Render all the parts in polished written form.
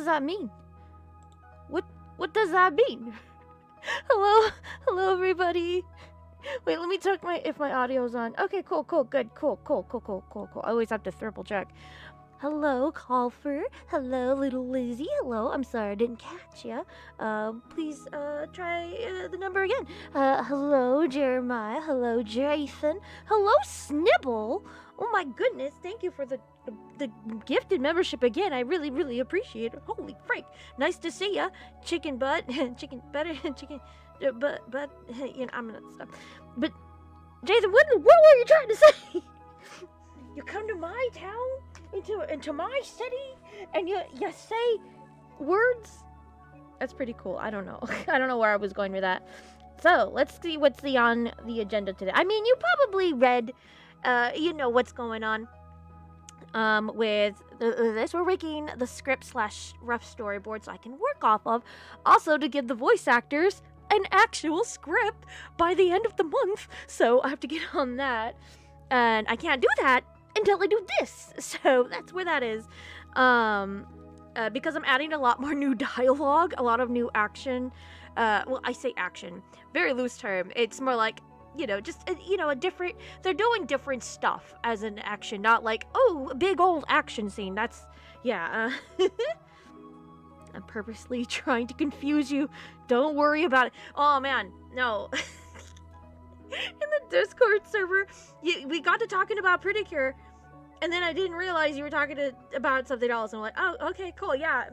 that mean? What does that mean? Hello everybody. Wait, let me check if my audio's on. Okay, cool, good, cool. I always have to triple check. Hello, Colfer. Hello, little Lizzie. Hello. I'm sorry I didn't catch ya. Please try the number again. Hello, Jeremiah. Hello, Jason. Hello, Snibble. Oh my goodness! Thank you for the gifted membership again. I really appreciate it. Holy frick! Nice to see ya, chicken butt, chicken butter, chicken but you know, I'm gonna stop. But Jason, what were you trying to say? You come to my town, into my city, and you say words? That's pretty cool. I don't know. I don't know where I was going with that. So let's see what's on the agenda today. I mean, you probably read, you know what's going on. With this, we're making the script / rough storyboard so I can work off of. Also, to give the voice actors an actual script by the end of the month. So I have to get on that, and I can't do that until I do this. So that's where that is. Because I'm adding a lot more new dialogue, a lot of new action. Well, I say action, very loose term. It's more like, you know, just, you know, a different, they're doing different stuff as an action, not like, oh, big old action scene. That's, yeah. I'm purposely trying to confuse you. Don't worry about it. Oh, man, no. In the Discord server, we got to talking about Pretty-Cure, and then I didn't realize you were talking about something else. And I'm like, oh, okay, cool, yeah.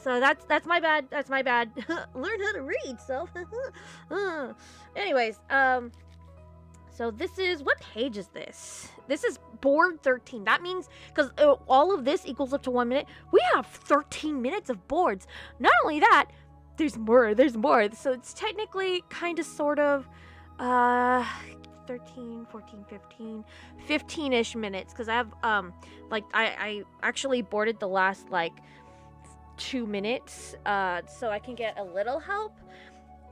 So that's my bad. That's my bad. Learn how to read, so. Anyways, so this is, what page is this? This is board 13. That means, because all of this equals up to 1 minute, we have 13 minutes of boards. Not only that, there's more. So it's technically kind of sort of 13, 14, 15, 15-ish minutes, because I have like I actually boarded the last like 2 minutes so I can get a little help,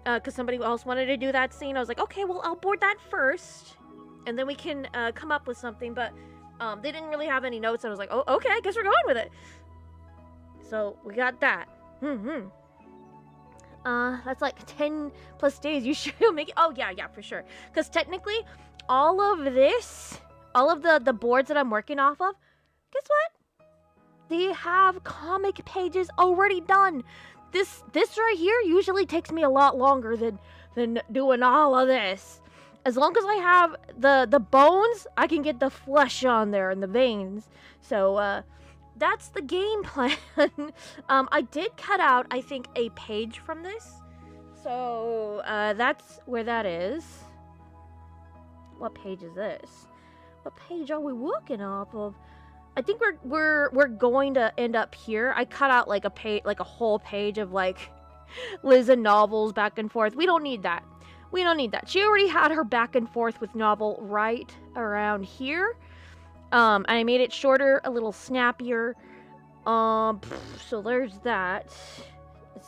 because somebody else wanted to do that scene. I was like, okay, well, I'll board that first and then we can come up with something, but they didn't really have any notes. I was like, oh, okay, I guess we're going with it. So we got that. That's like 10 plus days. You should make it. Oh, yeah, for sure. Because technically, all of this, all of the boards that I'm working off of, guess what? They have comic pages already done. This right here usually takes me a lot longer than doing all of this. As long as I have the bones, I can get the flesh on there and the veins. So, that's the game plan. I did cut out, I think, a page from this. So, that's where that is. What page is this? What page are we working off of? I think we're going to end up here. I cut out like a page, like a whole page of like Liz and novels back and forth. We don't need that. We don't need that. She already had her back and forth with novel right around here. And I made it shorter, a little snappier. So there's that.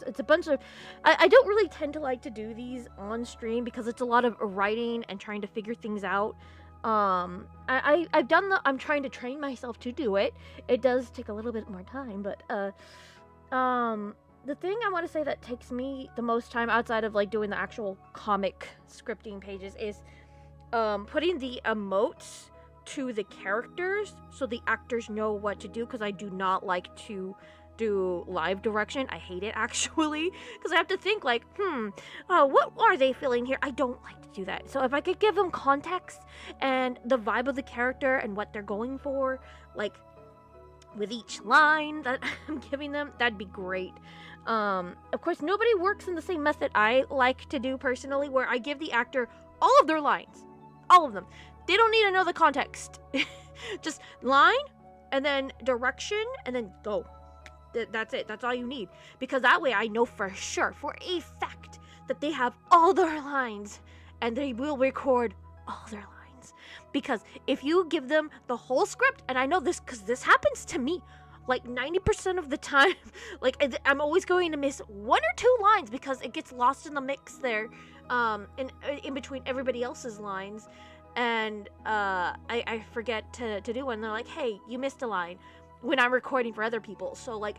It's a bunch of... I don't really tend to like to do these on stream because it's a lot of writing and trying to figure things out. I've done I'm trying to train myself to do it. It does take a little bit more time, but, the thing I want to say that takes me the most time outside of, like, doing the actual comic scripting pages is, putting the emotes to the characters so the actors know what to do, because I do not like to do live direction. I hate it, actually, because I have to think like, what are they feeling here? I don't like to do that. So if I could give them context and the vibe of the character and what they're going for, like with each line that I'm giving them, that'd be great. Of course, nobody works in the same method I like to do personally, where I give the actor all of their lines, all of them. They don't need to know the context. Just line and then direction and then go. That's it. That's all you need. Because that way I know for sure, for a fact, that they have all their lines and they will record all their lines. Because if you give them the whole script, and I know this because this happens to me, like 90% of the time, like I'm always going to miss 1 or 2 lines because it gets lost in the mix there, in between everybody else's lines. And I forget to do one. They're like, hey, you missed a line. when I'm recording for other people. So like,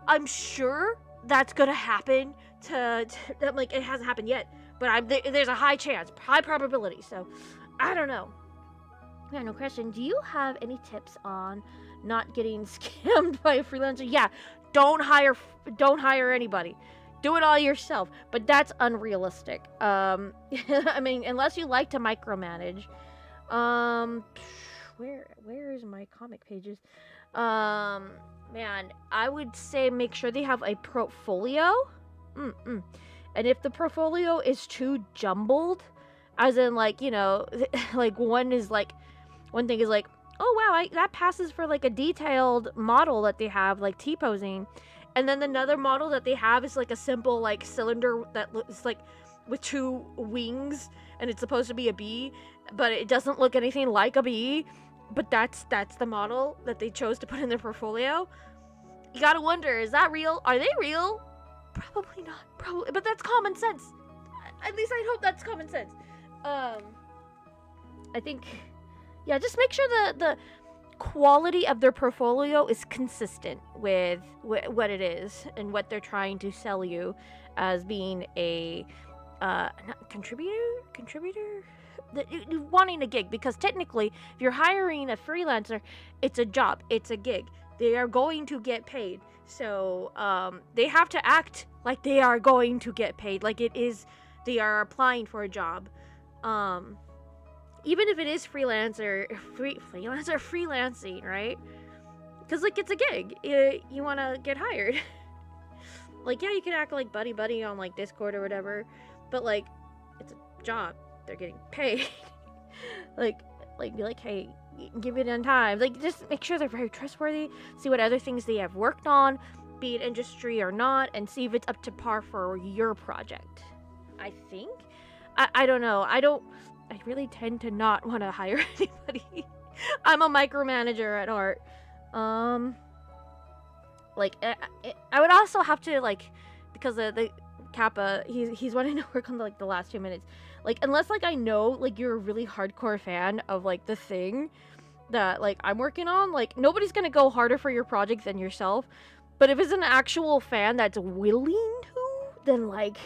I'm sure that's gonna happen to like, it hasn't happened yet, but there's a high chance, high probability. So I don't know. Yeah, no question. Do you have any tips on not getting scammed by a freelancer? Yeah, don't hire anybody. Do it all yourself. But that's unrealistic. I mean, unless you like to micromanage. Where is my comic pages? Man, I would say make sure they have a portfolio. And if the portfolio is too jumbled, as in like, you know, like one thing is like, oh wow, that passes for like a detailed model that they have, like T-posing. And then another model that they have is like a simple like cylinder that looks like with two wings, and it's supposed to be a bee, but it doesn't look anything like a bee. But that's the model that they chose to put in their portfolio. You gotta wonder, is that real? Are they real? Probably not. Probably, but that's common sense. At least I hope that's common sense. I think, yeah, just make sure the quality of their portfolio is consistent with what it is and what they're trying to sell you as being a contributor, wanting a gig. Because technically, if you're hiring a freelancer, it's a job, it's a gig. They are going to get paid, so they have to act like they are going to get paid, like it is they are applying for a job. Even if it is freelancing, right? Because like it's a gig, you want to get hired. Like, yeah, you can act like buddy on like Discord or whatever, but like it's a job, they're getting paid. like be like, hey, give it in time. Like, just make sure they're very trustworthy. See what other things they have worked on, be it industry or not, and see if it's up to par for your project. I think. I don't know. I really tend to not want to hire anybody. I'm a micromanager at heart. Like, I would also have to, like, because the Kappa, he's wanting to work on the last 2 minutes. Like, unless like I know like you're a really hardcore fan of like the thing that like I'm working on, like nobody's gonna go harder for your project than yourself. But if it's an actual fan that's willing to, then like,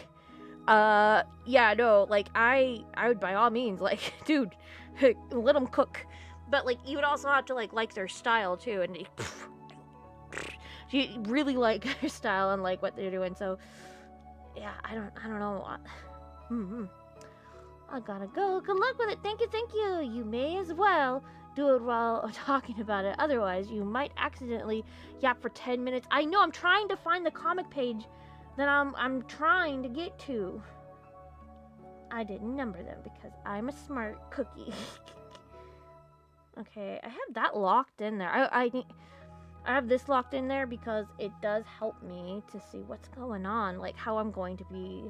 yeah, no, like I would by all means, like, dude, let them cook. But like you would also have to like their style too, and you really like their style and like what they're doing. So yeah, I don't know. I gotta go. Good luck with it. Thank you. You may as well do it while talking about it. Otherwise, you might accidentally yap for 10 minutes. I know, I'm trying to find the comic page that I'm trying to get to. I didn't number them because I'm a smart cookie. Okay, I have that locked in there. I have this locked in there because it does help me to see what's going on, like how I'm going to be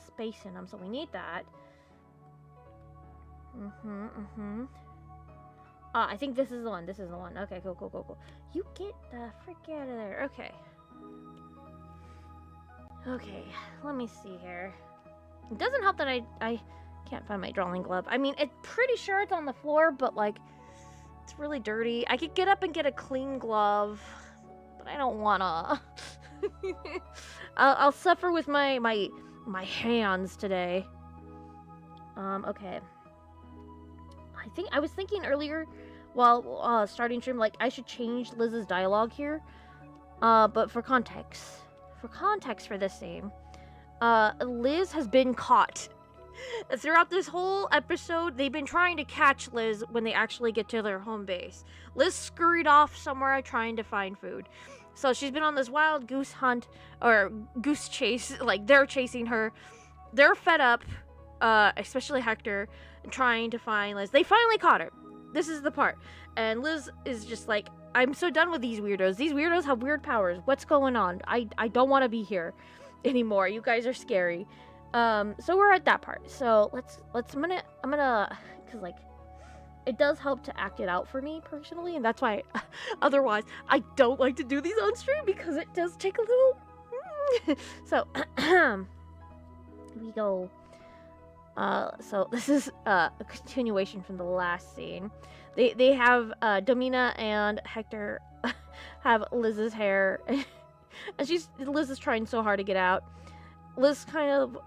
spacing them. So we need that. I think this is the one. Okay, cool. You get the frick out of there. Okay, let me see here. It doesn't help that I can't find my drawing glove. I mean, it's pretty sure it's on the floor, but like, it's really dirty. I could get up and get a clean glove, but I don't wanna. I'll suffer with my hands today. Okay. I was thinking earlier while starting stream, like I should change Liz's dialogue here. But for context for this scene, Liz has been caught. Throughout this whole episode, they've been trying to catch Liz when they actually get to their home base. Liz scurried off somewhere trying to find food. So she's been on this wild goose hunt, or goose chase, like they're chasing her. They're fed up, especially Hector, trying to find Liz. They finally caught her. This is the part. And Liz is just like, I'm so done with these weirdos. These weirdos have weird powers. What's going on? I don't want to be here anymore. You guys are scary. So we're at that part. So I'm gonna, cause like, it does help to act it out for me personally, and that's why, otherwise, I don't like to do these on stream because it does take a little. So, we go. So this is a continuation from the last scene. They have Domina and Hector have Liz's hair, and Liz is trying so hard to get out. Liz kind of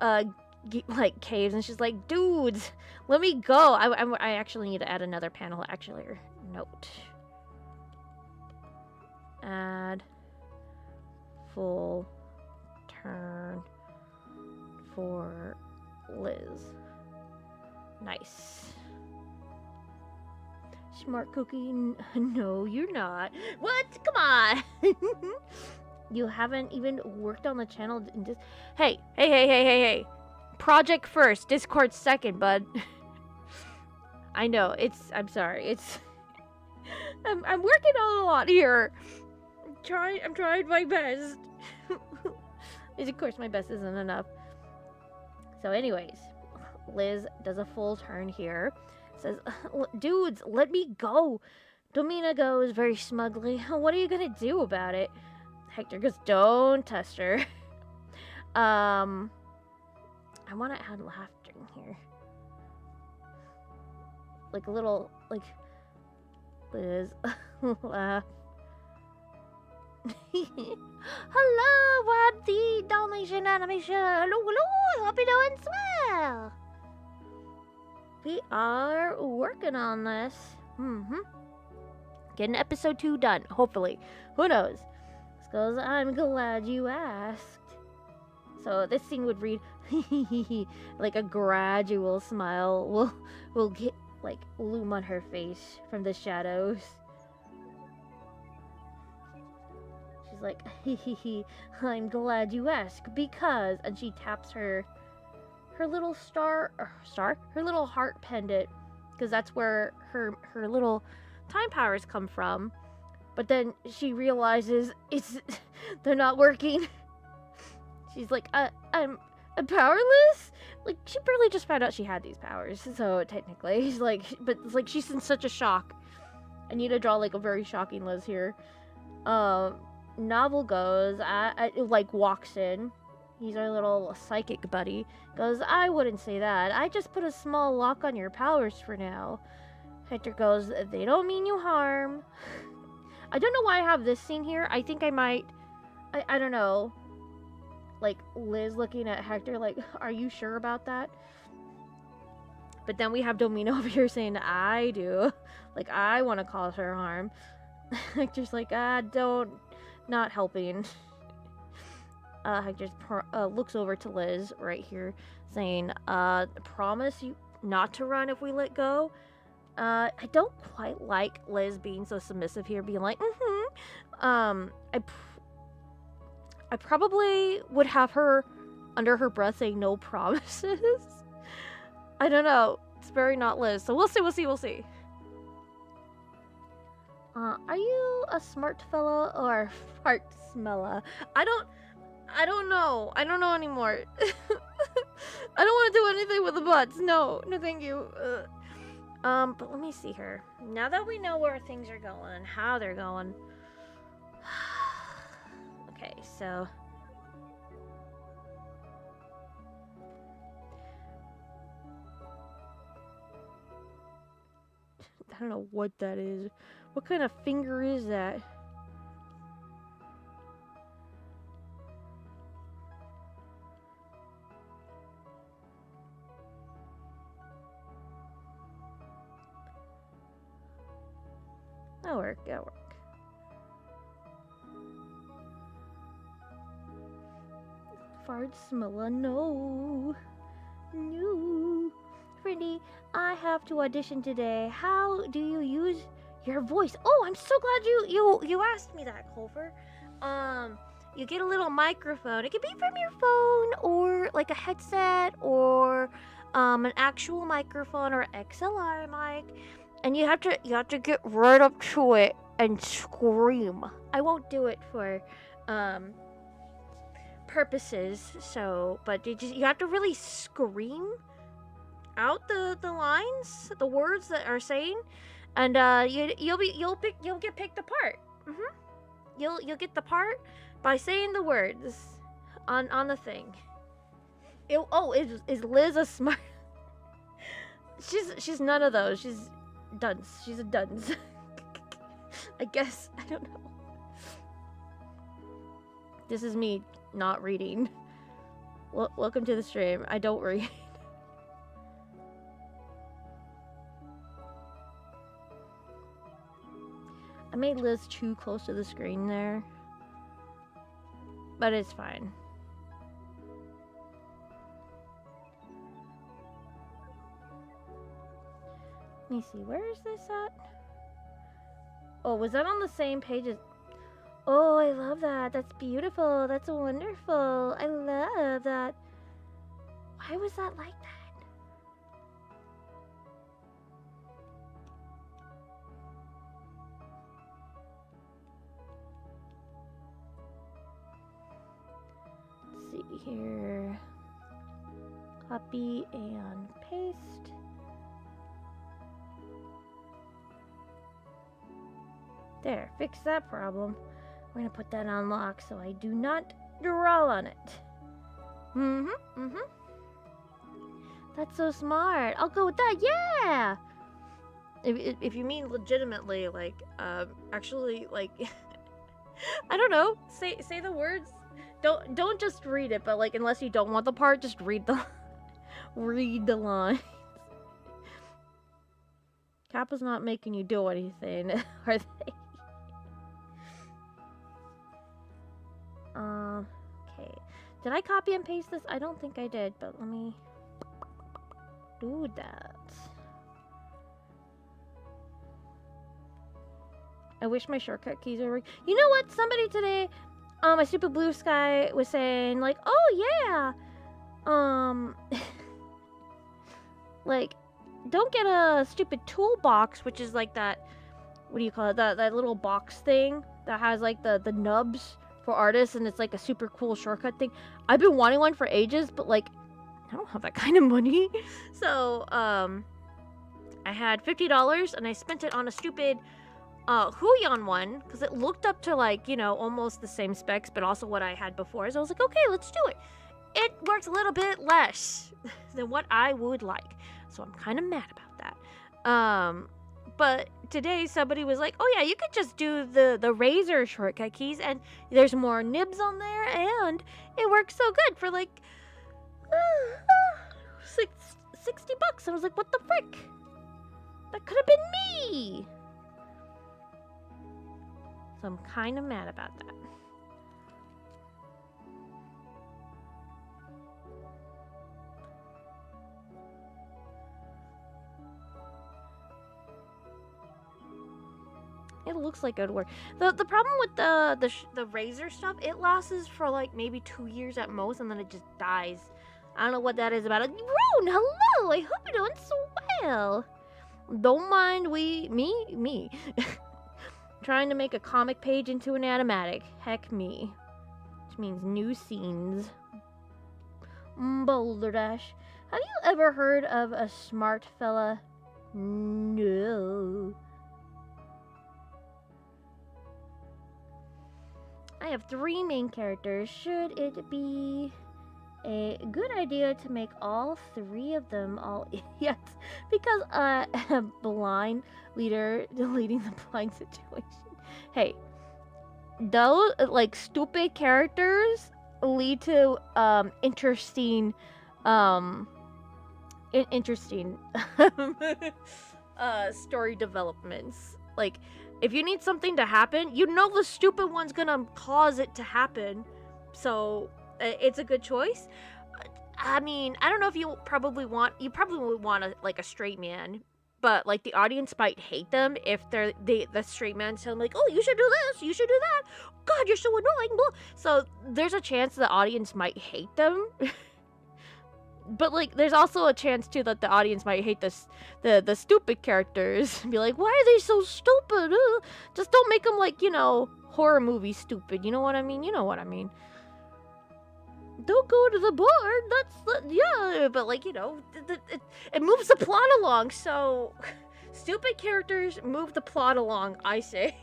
like caves, and she's like, "Dudes, let me go. I actually need to add another panel. Actually, note. Add full turn for Liz. Nice. Smart cookie. No, you're not. What? Come on. You haven't even worked on the channel in this. Hey. Project first, Discord second, bud. I know, I'm sorry. I'm working on a lot here. I'm trying my best. Of course, my best isn't enough. So anyways, Liz does a full turn here. Says, "Dudes, let me go." Domina goes very smugly, "What are you gonna do about it?" Hector goes, "Don't test her." I want to add laughter in here. Like a little, like, Liz, laugh. Hello, what the Dalmatian animation? Hello, I hope you're doing swell. We are working on this. Getting episode 2 done, hopefully. Who knows? This goes, "I'm glad you asked." So this scene would read, like a gradual smile will get, like, loom on her face from the shadows. She's like, "I'm glad you asked because," and she taps her little her little heart pendant, because that's where her little time powers come from. But then she realizes they're not working. She's like, I'm powerless? Like, she barely just found out she had these powers, so technically, she's like, but it's like she's in such a shock. I need to draw, like, a very shocking Liz here. Novel goes, like, walks in. He's our little psychic buddy. Goes, "I wouldn't say that. I just put a small lock on your powers for now." Hector goes, "They don't mean you harm." I don't know why I have this scene here. I think I might, I don't know. Like, Liz looking at Hector like, "Are you sure about that?" But then we have Domino over here saying, "I do." Like, I want to cause her harm. Hector's like, not helping. Hector looks over to Liz right here, saying, "Promise you not to run if we let go." I don't quite like Liz being so submissive here, being like, I probably would have her under her breath saying no promises. I don't know. It's very not Liz. So we'll see. Are you a smart fella or a fart smeller? I don't know. I don't know anymore. I don't want to do anything with the butts. No, thank you. But let me see here. Now that we know where things are going, how they're going. Okay, so I don't know what that is. What kind of finger is that? That'll work. Fart smeller, no. Friendy, I have to audition today. How do you use your voice? Oh, I'm so glad you asked me that, Culver. You get a little microphone. It could be from your phone or like a headset or an actual microphone or XLR mic, and you have to get right up to it and scream. I won't do it for purposes, so, but you have to really scream out the lines, the words that are saying, and you'll get picked apart. You'll get the part by saying the words on the thing. Is Liz a smart? She's none of those. She's dunce. She's a dunce. I guess, I don't know. this is me not reading. Welcome to the stream. I don't read. I made Liz too close to the screen there. But it's fine. Let me see, where is this at? Oh, was that on the same page as... Oh, I love that. That's beautiful. That's wonderful. I love that. Why was that like that? Let's see here. Copy and paste. There, fix that problem. We're gonna put that on lock so I do not draw on it. That's so smart. I'll go with that. Yeah. If you mean legitimately, like, actually, like, I don't know. Say the words. Don't just read it, but like, unless you don't want the part, just read the line. Kappa's not making you do anything, are they? Okay. Did I copy and paste this? I don't think I did, but let me do that. I wish my shortcut keys were... You know what? Somebody today, my stupid blue sky was saying, like, oh yeah, like, don't get a stupid toolbox, which is like that, what do you call it? That little box thing that has like the nubs for artists, and it's like a super cool shortcut thing. I've been wanting one for ages, but like, I don't have that kind of money. So, I had $50 and I spent it on a stupid Huion one, because it looked up to like, you know, almost the same specs, but also what I had before. So I was like, okay, let's do it. It works a little bit less than what I would like. So I'm kind of mad about that. But today somebody was like, oh yeah, you could just do the Razer shortcut keys, and there's more nibs on there, and it works so good for like $60. And I was like, what the frick? That could have been me. So I'm kind of mad about that. It looks like it would work. The problem with the Razer stuff, it lasts for like maybe 2 years at most, and then it just dies. I don't know what that is about. Rune, hello! I hope you're doing so well. Don't mind me. Trying to make a comic page into an automatic. Heck me. Which means new scenes. Boulder Dash. Have you ever heard of a smart fella? No. I have 3 main characters. Should it be a good idea to make all 3 of them all idiots? Because a blind leader leading the blind situation. Hey, those like stupid characters lead to interesting story developments. Like, if you need something to happen, you know the stupid one's gonna cause it to happen. So, it's a good choice. I mean, I don't know if you probably would want a straight man, but like the audience might hate them if the straight man tell them like, oh, you should do this, you should do that. God, you're so annoying. Blah. So there's a chance the audience might hate them. But like, there's also a chance too that the audience might hate the stupid characters and be like, why are they so stupid? Just don't make them like, you know, horror movie stupid. You know what I mean? You know what I mean. Don't go to the board. Yeah, but like, you know, it moves the plot along. So, stupid characters move the plot along, I say.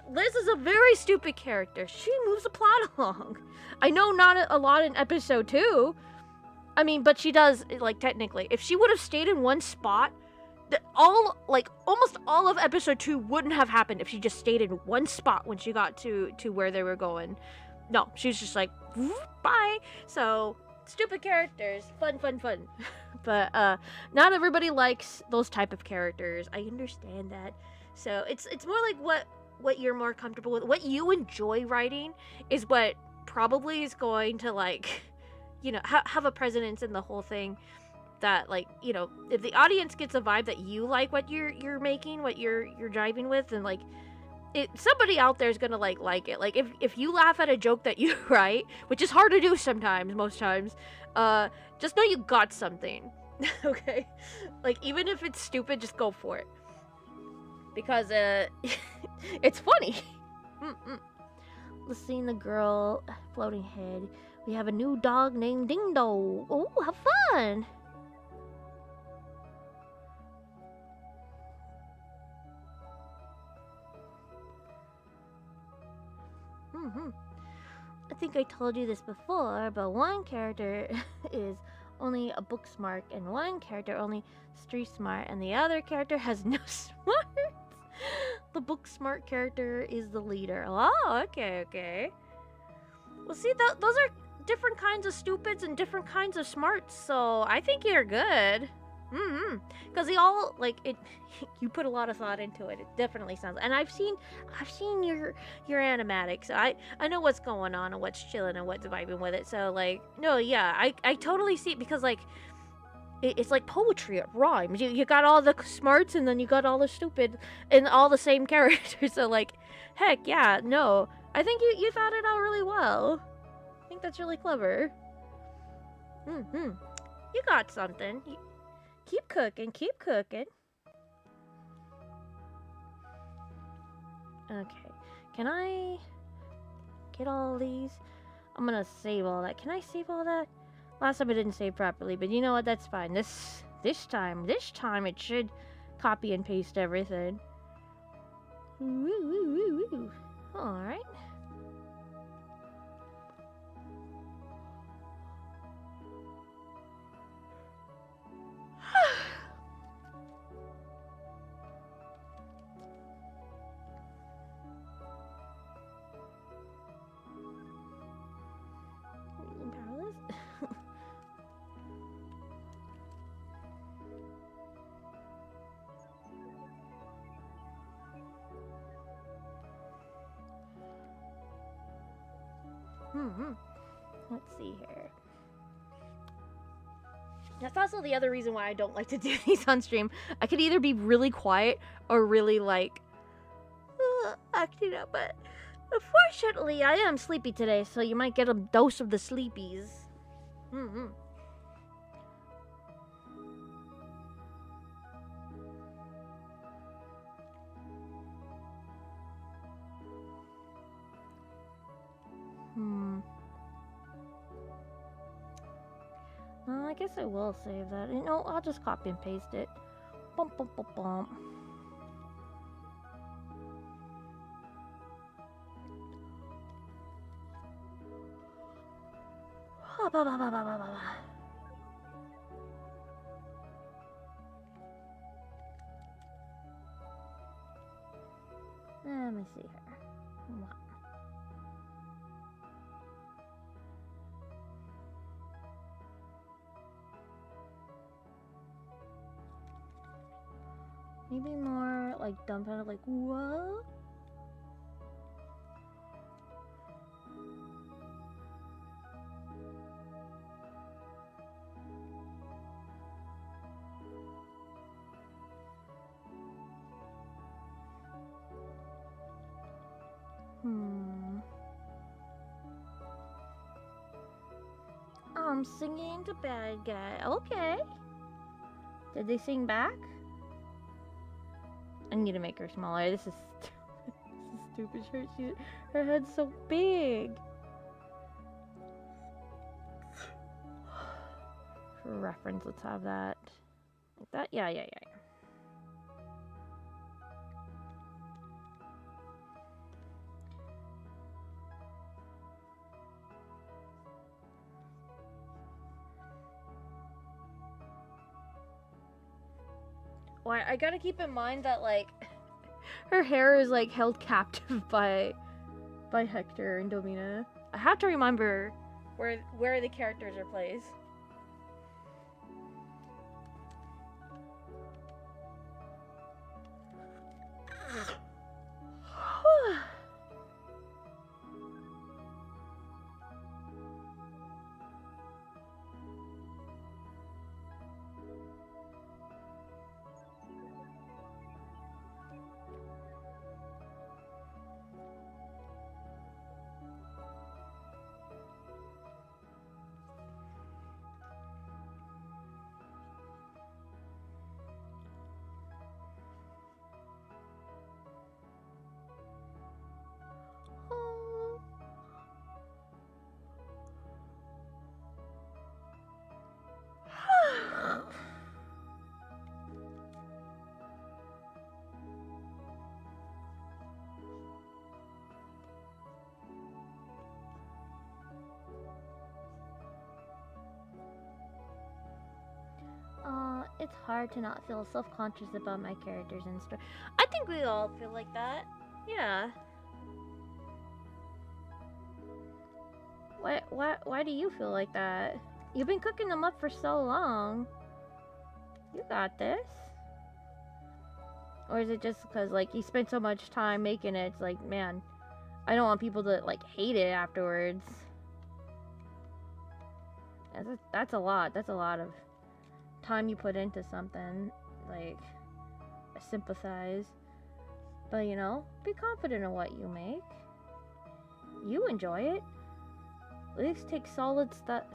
Liz is a very stupid character. She moves the plot along. I know not a lot in episode 2. I mean, but she does, like, technically. If she would have stayed in one spot, almost all of episode 2 wouldn't have happened if she just stayed in one spot when she got to where they were going. No, she's just like, bye. So, stupid characters. Fun. But, not everybody likes those type of characters. I understand that. So, it's more like what you're more comfortable with. What you enjoy writing is what probably is going to, like, you know, have a precedence in the whole thing. That, like, you know, if the audience gets a vibe that you like what you're making, what you're driving with, then, like, somebody out there is gonna like it. Like, if you laugh at a joke that you write, which is hard to do sometimes, most times, just know you got something. Okay, like, even if it's stupid, just go for it, because it's funny. Let's see, the girl floating head. We have a new dog named Ding-Do. Oh, have fun. I think I told you this before, but one character is only a book smart, and one character only street smart, and the other character has no smarts. The book smart character is the leader. Oh, okay. Well, see, those are different kinds of stupids and different kinds of smarts, so I think you're good. Because they all, like, it. You put a lot of thought into it. It definitely sounds. And I've seen your animatics. So I know what's going on and what's chilling and what's vibing with it. So, like, no, yeah, I totally see it, because, like, it's like poetry. It rhymes. You got all the smarts, and then you got all the stupid, and all the same characters. So, like, heck yeah, no, I think you thought it out really well. I think that's really clever. You got something. Keep cooking. Okay. Can I get all these? I'm gonna save all that. Can I save all that? Last time I didn't save properly, but you know what? That's fine. This time it should copy and paste everything. All right. Let's see here. That's also the other reason why I don't like to do these on stream. I could either be really quiet or really, like, acting up, but unfortunately I am sleepy today, so you might get a dose of the sleepies. I guess I will save that. You know, I'll just copy and paste it. Bump. Let me see here. Maybe more like dumbfounded, like, what? I'm singing to bad guy. Okay. Did they sing back? I need to make her smaller. This is stupid shirt. Her head's so big. For reference, let's have that. Like that? Yeah. Well, I gotta keep in mind that, like, her hair is, like, held captive by Hector and Domina. I have to remember where the characters are placed. It's hard to not feel self-conscious about my characters and story. I think we all feel like that. Yeah. Why do you feel like that? You've been cooking them up for so long. You got this. Or is it just because, like, you spent so much time making it, it's like, man, I don't want people to, like, hate it afterwards. That's a lot. That's a lot of time you put into something. Like, I sympathize. But, you know, be confident in what you make. You enjoy it. At least take solace that,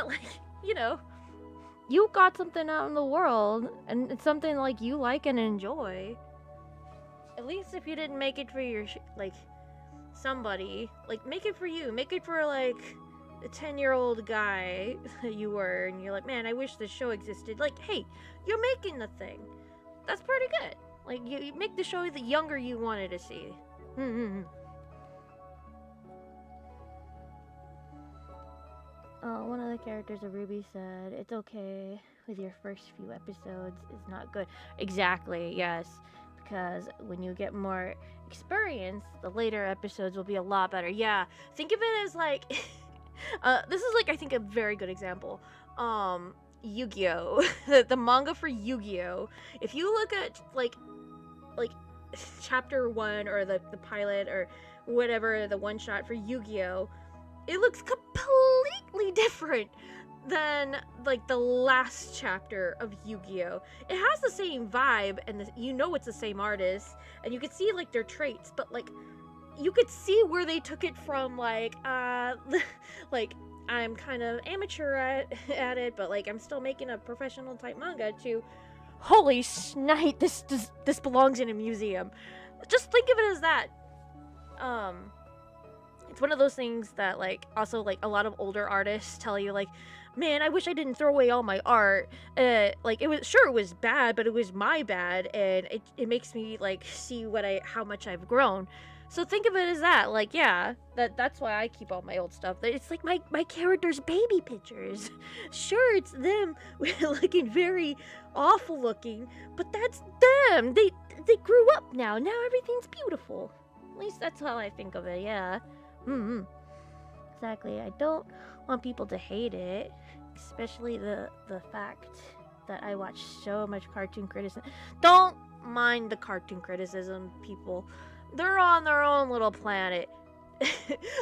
like, you know, you got something out in the world, and it's something, like, you like and enjoy. At least if you didn't make it for your, like, somebody, like, make it for you. Make it for, like, the 10-year-old guy you were, and you're like, man, I wish this show existed. Like, hey, you're making the thing. That's pretty good. Like, you make the show the younger you wanted to see. One of the characters of Ruby said, it's okay with your first few episodes. It's not good. Exactly, yes. Because when you get more experience, the later episodes will be a lot better. Yeah, think of it as like... this is, like, I think a very good example. Yu-Gi-Oh! The manga for Yu-Gi-Oh! If you look at, like chapter 1 or the pilot or whatever, the one-shot for Yu-Gi-Oh! It looks completely different than, like, the last chapter of Yu-Gi-Oh! It has the same vibe, and you know it's the same artist, and you can see, like, their traits, but, like, you could see where they took it from, like, like, I'm kind of amateur at it, but, like, I'm still making a professional type manga, to, holy snipe, this belongs in a museum. Just think of it as that. It's one of those things that, like, also, like, a lot of older artists tell you, like, man, I wish I didn't throw away all my art. Like, it was bad, but it was my bad, and it makes me, like, see how much I've grown. So think of it as that. Like, yeah, that's why I keep all my old stuff. It's like my characters' baby pictures. Sure, it's them looking very awful looking, but that's them. They grew up now. Now everything's beautiful. At least that's how I think of it, yeah. Exactly. I don't want people to hate it, especially the fact that I watch so much cartoon criticism. Don't mind the cartoon criticism, people. They're on their own little planet.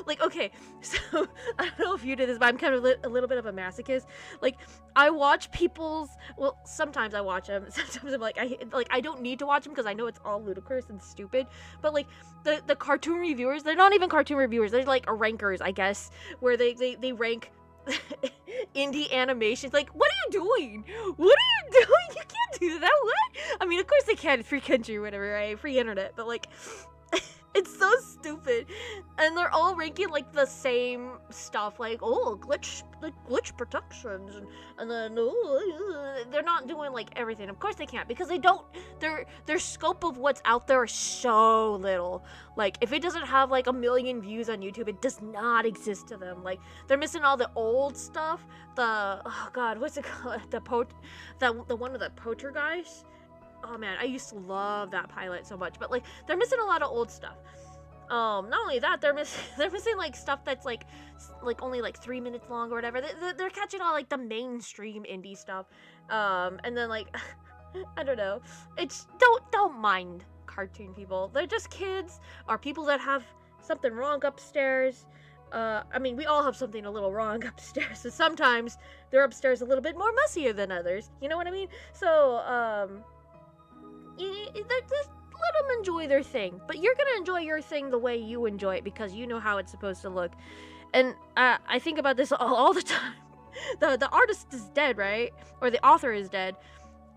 Like, okay, so I don't know if you did this, but I'm kind of a little bit of a masochist. Like, I watch people's, well, sometimes I watch them, sometimes I'm like, I don't need to watch them because I know it's all ludicrous and stupid, but, like, the cartoon reviewers, they're not even cartoon reviewers, they're, like, rankers, I guess, where they rank indie animations. Like, what are you doing? What are you doing? You can't do that. What? I mean, of course they can, free country or whatever, right? Free internet, but, like, it's so stupid, and they're all ranking, like, the same stuff, like, oh, glitch protections, and then, oh, they're not doing, like, everything. Of course they can't, because they don't, their scope of what's out there is so little. Like, if it doesn't have, like, 1 million views on YouTube, it does not exist to them. Like, they're missing all the old stuff, oh god, what's it called, the one with the poltergeist. Oh man, I used to love that pilot so much, but, like, they're missing a lot of old stuff. Not only that, they're missing they're missing like stuff that's like only like 3 minutes long or whatever. They're catching all like the mainstream indie stuff, and then like I don't know. It's don't mind cartoon people. They're just kids or people that have something wrong upstairs. I mean, we all have something a little wrong upstairs, so sometimes they're upstairs a little bit more messier than others. You know what I mean? So, just let them enjoy their thing. But you're gonna enjoy your thing the way you enjoy it because you know how it's supposed to look. And I think about this all the time. The artist is dead, right? Or the author is dead.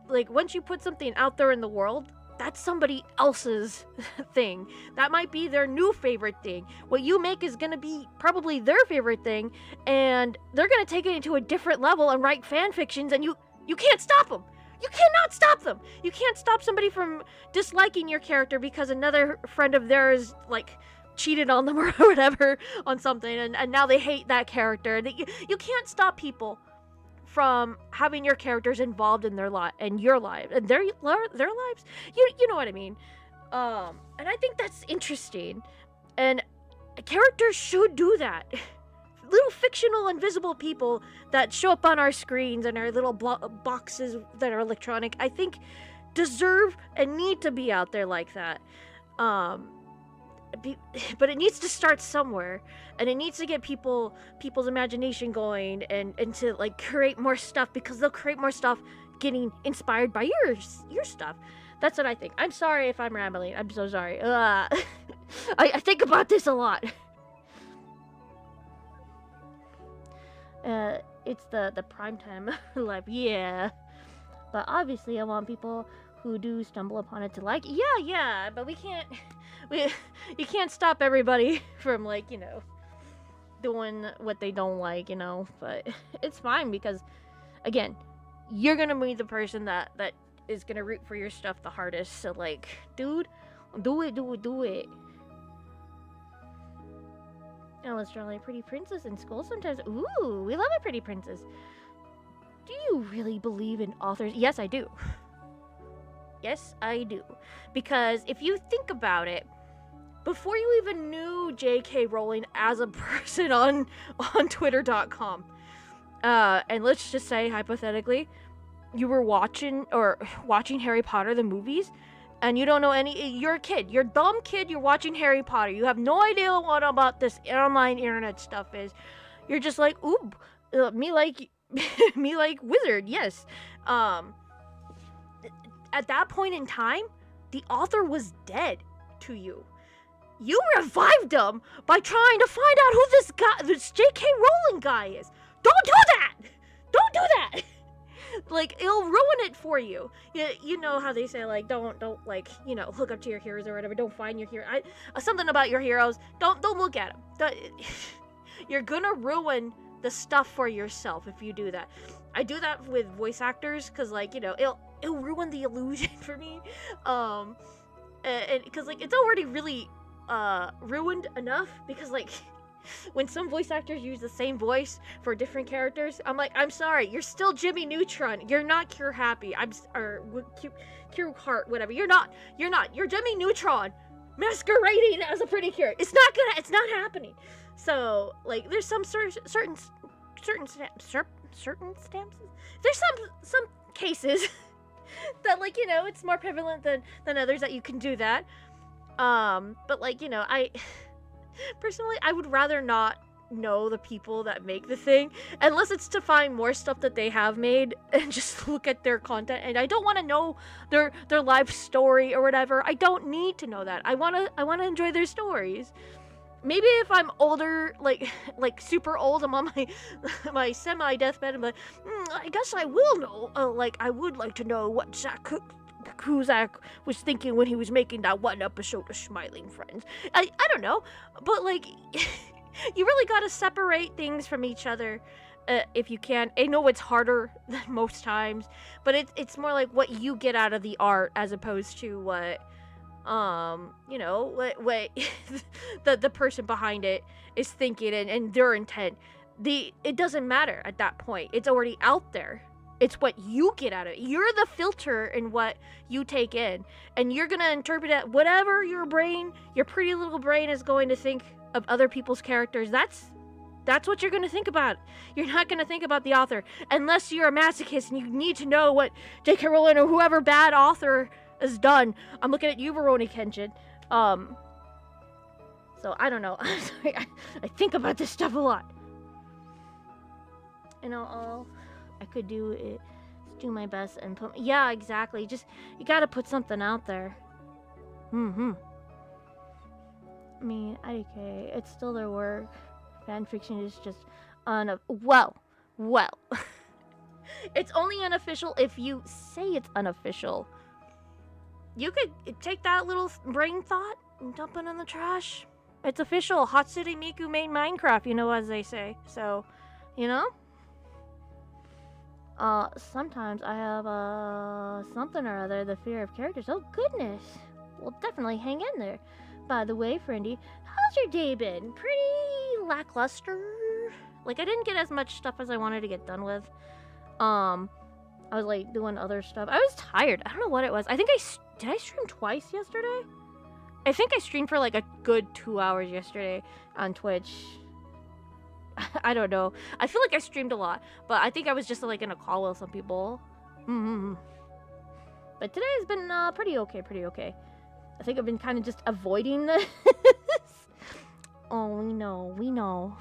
Like, once you put something out there in the world, that's somebody else's thing. That might be their new favorite thing. What you make is gonna be probably their favorite thing, and they're gonna take it into a different level and write fan fictions, and you can't stop them. You cannot stop them. You can't stop somebody from disliking your character because another friend of theirs, like, cheated on them or whatever on something, and now they hate that character. You can't stop people from having your characters involved in their and your life and their lives. You know what I mean. And I think that's interesting, and characters should do that. Little fictional invisible people that show up on our screens and our little boxes that are electronic, I think deserve and need to be out there like that. But it needs to start somewhere, and it needs to get people's imagination going and to like create more stuff, because they'll create more stuff getting inspired by your stuff. That's what I think. I'm sorry if I'm rambling. I'm so sorry. I think about this a lot. It's the primetime life, yeah. But obviously I want people who do stumble upon it to like it. Yeah, but you can't stop everybody from, like, you know, doing what they don't like, you know. But it's fine, because again, you're gonna be the person that is gonna root for your stuff the hardest. So, like, dude, do it. Oh, let's draw like a pretty princess in school sometimes. Ooh, we love a pretty princess. Do you really believe in authors? Yes, I do. Yes, I do. Because if you think about it, before you even knew J.K. Rowling as a person on Twitter.com, and let's just say, hypothetically, you were watching Harry Potter, the movies, and you don't know you're a kid. You're a dumb kid, you're watching Harry Potter. You have no idea what about this online internet stuff is. You're just like, ooh, me like wizard, yes. At that point in time, the author was dead to you. You revived them by trying to find out who this J.K. Rowling guy is. Don't do that! Don't do that! Like, it'll ruin it for you. You know how they say, like, don't like, you know, look up to your heroes or whatever. Don't find your hero. Something about your heroes. Don't look at them. You're gonna ruin the stuff for yourself if you do that. I do that with voice actors because, like, you know, it'll ruin the illusion for me. And because, like, it's already really ruined enough, because, like, when some voice actors use the same voice for different characters, I'm like, I'm sorry, you're still Jimmy Neutron. You're not Cure Happy. Cure Heart, whatever. You're not. You're Jimmy Neutron masquerading as a pretty Cure. It's not happening. So, like, there's some certain stamps. There's some cases that, like, you know, it's more prevalent than others that you can do that. But, like, you know, personally, I would rather not know the people that make the thing, unless it's to find more stuff that they have made and just look at their content. And I don't want to know their life story or whatever. I don't need to know that. I want to enjoy their stories. Maybe if I'm older, like super old, I'm on my semi deathbed, I'm like, I guess I will know. Like, I would like to know what Zach Kuzak was thinking when he was making that one episode of Smiling Friends. I don't know, but, like, you really gotta separate things from each other if you can. I know it's harder than most times, but it's more like what you get out of the art as opposed to what you know, what the person behind it is thinking and their intent. It doesn't matter at that point. It's already out there. It's what you get out of it. You're the filter in what you take in. And you're going to interpret it whatever your pretty little brain is going to think of other people's characters. That's what you're going to think about. You're not going to think about the author. Unless you're a masochist and you need to know what J.K. Rowling or whoever bad author has done. I'm looking at you, Veroni Kenshin. So I don't know. I'm sorry. I think about this stuff a lot. All I could do is do my best and put... Yeah, exactly. Just, you gotta put something out there. I mean, IDK, it's still their work. Fanfiction is just well. It's only unofficial if you say it's unofficial. You could take that little brain thought and dump it in the trash. It's official. Hatsune Miku made Minecraft, as they say. So, sometimes I have, something or other, the fear of characters. Oh, goodness. We'll definitely hang in there. By the way, friendy, how's your day been? Pretty lackluster? Like, I didn't get as much stuff as I wanted to get done with. I was, like, doing other stuff. I was tired. I don't know what it was. I think did I stream twice yesterday? I think I streamed for, like, a good 2 hours yesterday on Twitch. I don't know. I feel like I streamed a lot, but I think I was just like in a call with some people. But today has been pretty okay. I think I've been kind of just avoiding this. Oh, we know.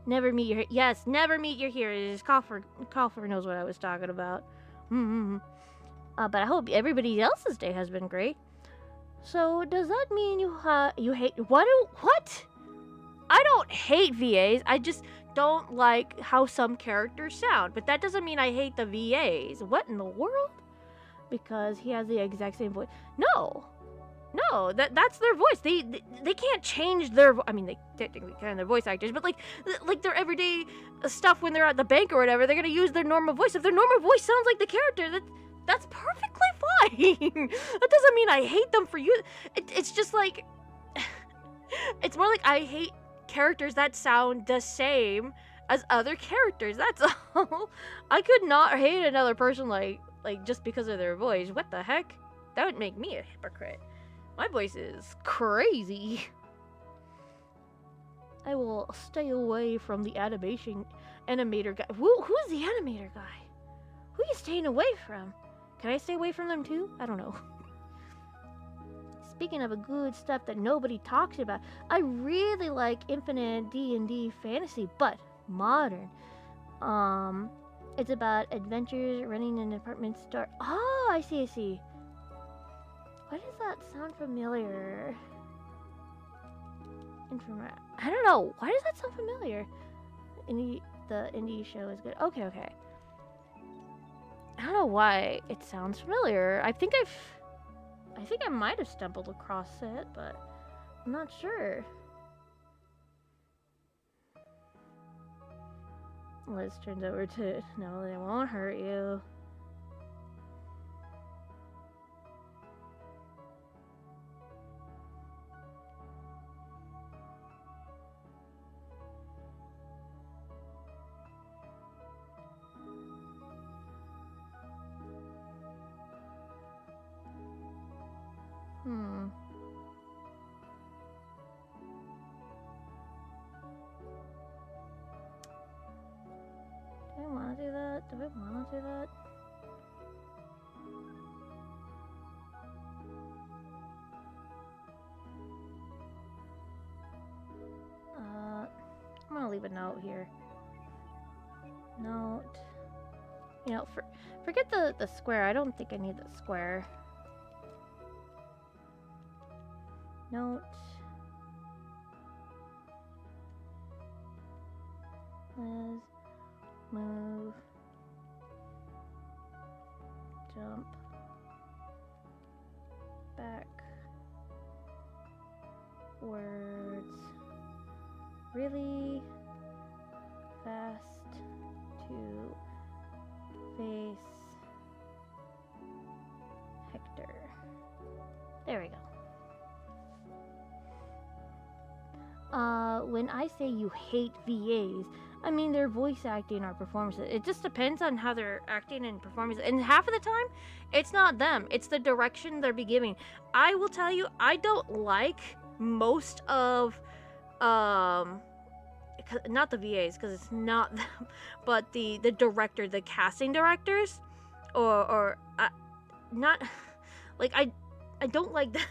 Never meet your... Yes, never meet your heroes. Coffer knows what I was talking about. But I hope everybody else's day has been great. So, does that mean you hate... What? I don't hate VAs. I just don't like how some characters sound. But that doesn't mean I hate the VAs. What in the world? Because he has the exact same voice. No, that's their voice. They can't change their... I mean, they technically can, they're voice actors, but like their everyday stuff when they're at the bank or whatever, they're gonna use their normal voice. If their normal voice sounds like the character, that's perfectly fine. That doesn't mean I hate them for you. It's just like... It's more like I hate characters that sound the same as other characters. That's all. I could not hate another person like just because of their voice. What the heck? That would make me a hypocrite. My voice is crazy. I will stay away from the animator guy. Who's the animator guy? Who are you staying away from? Can I stay away from them too? I don't know. Speaking of a good stuff that nobody talks about, I really like Infinite D&D Fantasy, but modern. It's about adventures, running an apartment store. Oh, I see. Why does that sound familiar? I don't know. Why does that sound familiar? The indie show is good. Okay. I don't know why it sounds familiar. I think I might have stumbled across it, but I'm not sure. Liz turns over to... No, they won't hurt you. Do I want to do that? I'm gonna leave a note here. Note. Forget the square. I don't think I need the square. Note. Let's move. Jump back words really fast to face Hector. There we go. When I say you hate VAs, I mean, their voice acting or performances. It just depends on how they're acting and performing. And half of the time, it's not them. It's the direction they're be giving. I will tell you, I don't like most of, not the VAs, because it's not them, but the director, the casting directors, or not, like, I don't like them.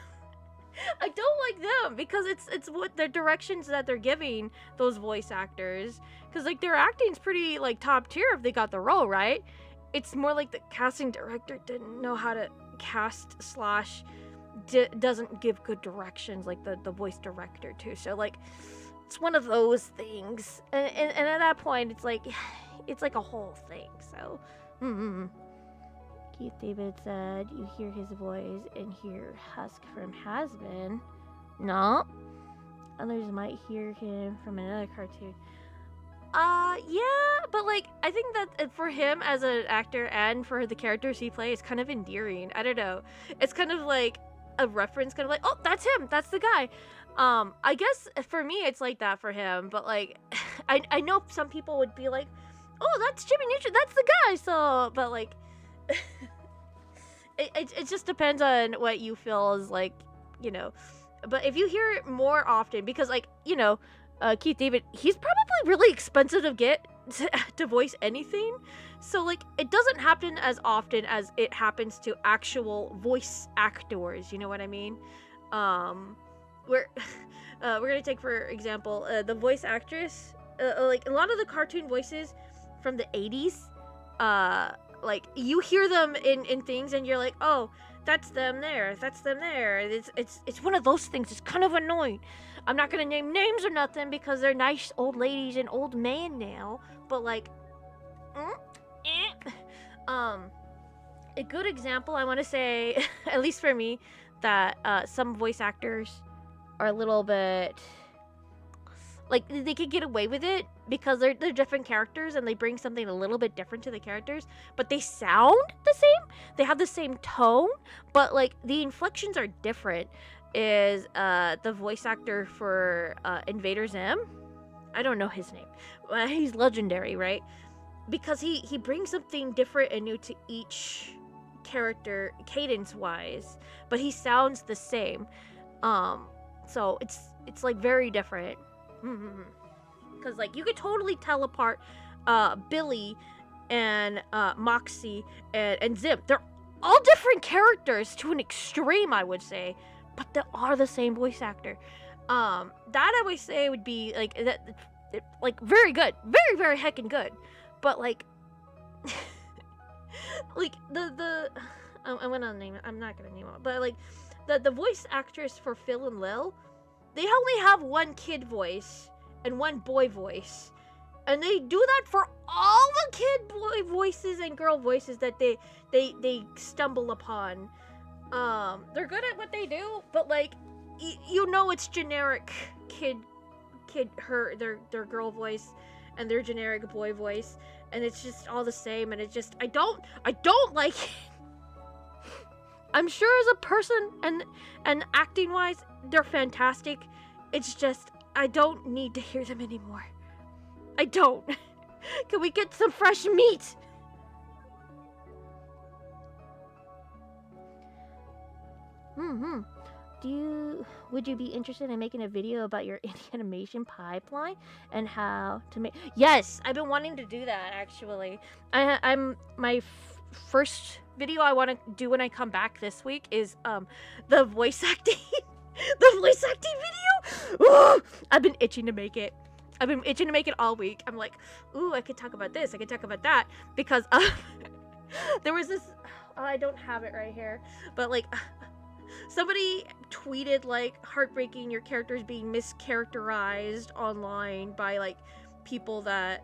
I don't like them because it's what the directions that they're giving those voice actors, because like their acting's pretty like top tier if they got the role, right? It's more like the casting director didn't know how to cast slash doesn't give good directions like the voice director too. So like it's one of those things, and at that point it's like a whole thing. So Keith David said, you hear his voice and hear Husk from Has-Been. No. Others might hear him from another cartoon. Yeah, but like, I think that for him as an actor and for the characters he plays, it's kind of endearing. I don't know. It's kind of like a reference, kind of like, oh, that's him, that's the guy. I guess for me it's like that for him, but like, I know some people would be like, oh, that's Jimmy Neutron, that's the guy, so, but like, it just depends on what you feel is like, you know. But if you hear it more often, because like, you know, Keith David, he's probably really expensive to get to voice anything, so like it doesn't happen as often as it happens to actual voice actors, you know what I mean? We're gonna take for example the voice actress, like a lot of the cartoon voices from the 80s, like you hear them in things and you're like, oh, that's them there, that's them there. It's one of those things. It's kind of annoying. I'm not gonna name names or nothing because they're nice old ladies and old man now, but like a good example, I want to say, at least for me, that some voice actors are a little bit like, they could get away with it because they're different characters and they bring something a little bit different to the characters, but they sound the same. They have the same tone, but like the inflections are different. Is the voice actor for Invader Zim? I don't know his name. He's legendary, right? Because he brings something different and new to each character cadence-wise, but he sounds the same. So it's like very different. Because like you could totally tell apart Billy and Moxie and Zim. They're all different characters to an extreme, I would say, but they are the same voice actor. That I would say would be like that, like very good, very very heckin' good. But like, like I'm gonna name it. I'm not gonna name it, but like the voice actress for Phil and Lil, they only have one kid voice and one boy voice, and they do that for all the kid boy voices and girl voices that they stumble upon. They're good at what they do, but like you know it's generic kid their girl voice and their generic boy voice, and it's just all the same, and it just I don't like it. I'm sure as a person and acting wise they're fantastic. It's just I don't need to hear them anymore. I don't. Can we get some fresh meat? Would you be interested in making a video about your animation pipeline and how to make? Yes, I've been wanting to do that actually. I'm my first video I want to do when I come back this week is the voice acting the voice acting video. Ooh, I've been itching to make it. I've been itching to make it all week. I'm like, ooh, I could talk about this, I could talk about that, because there was this, I don't have it right here, but like somebody tweeted like, heartbreaking, your characters being mischaracterized online by like people that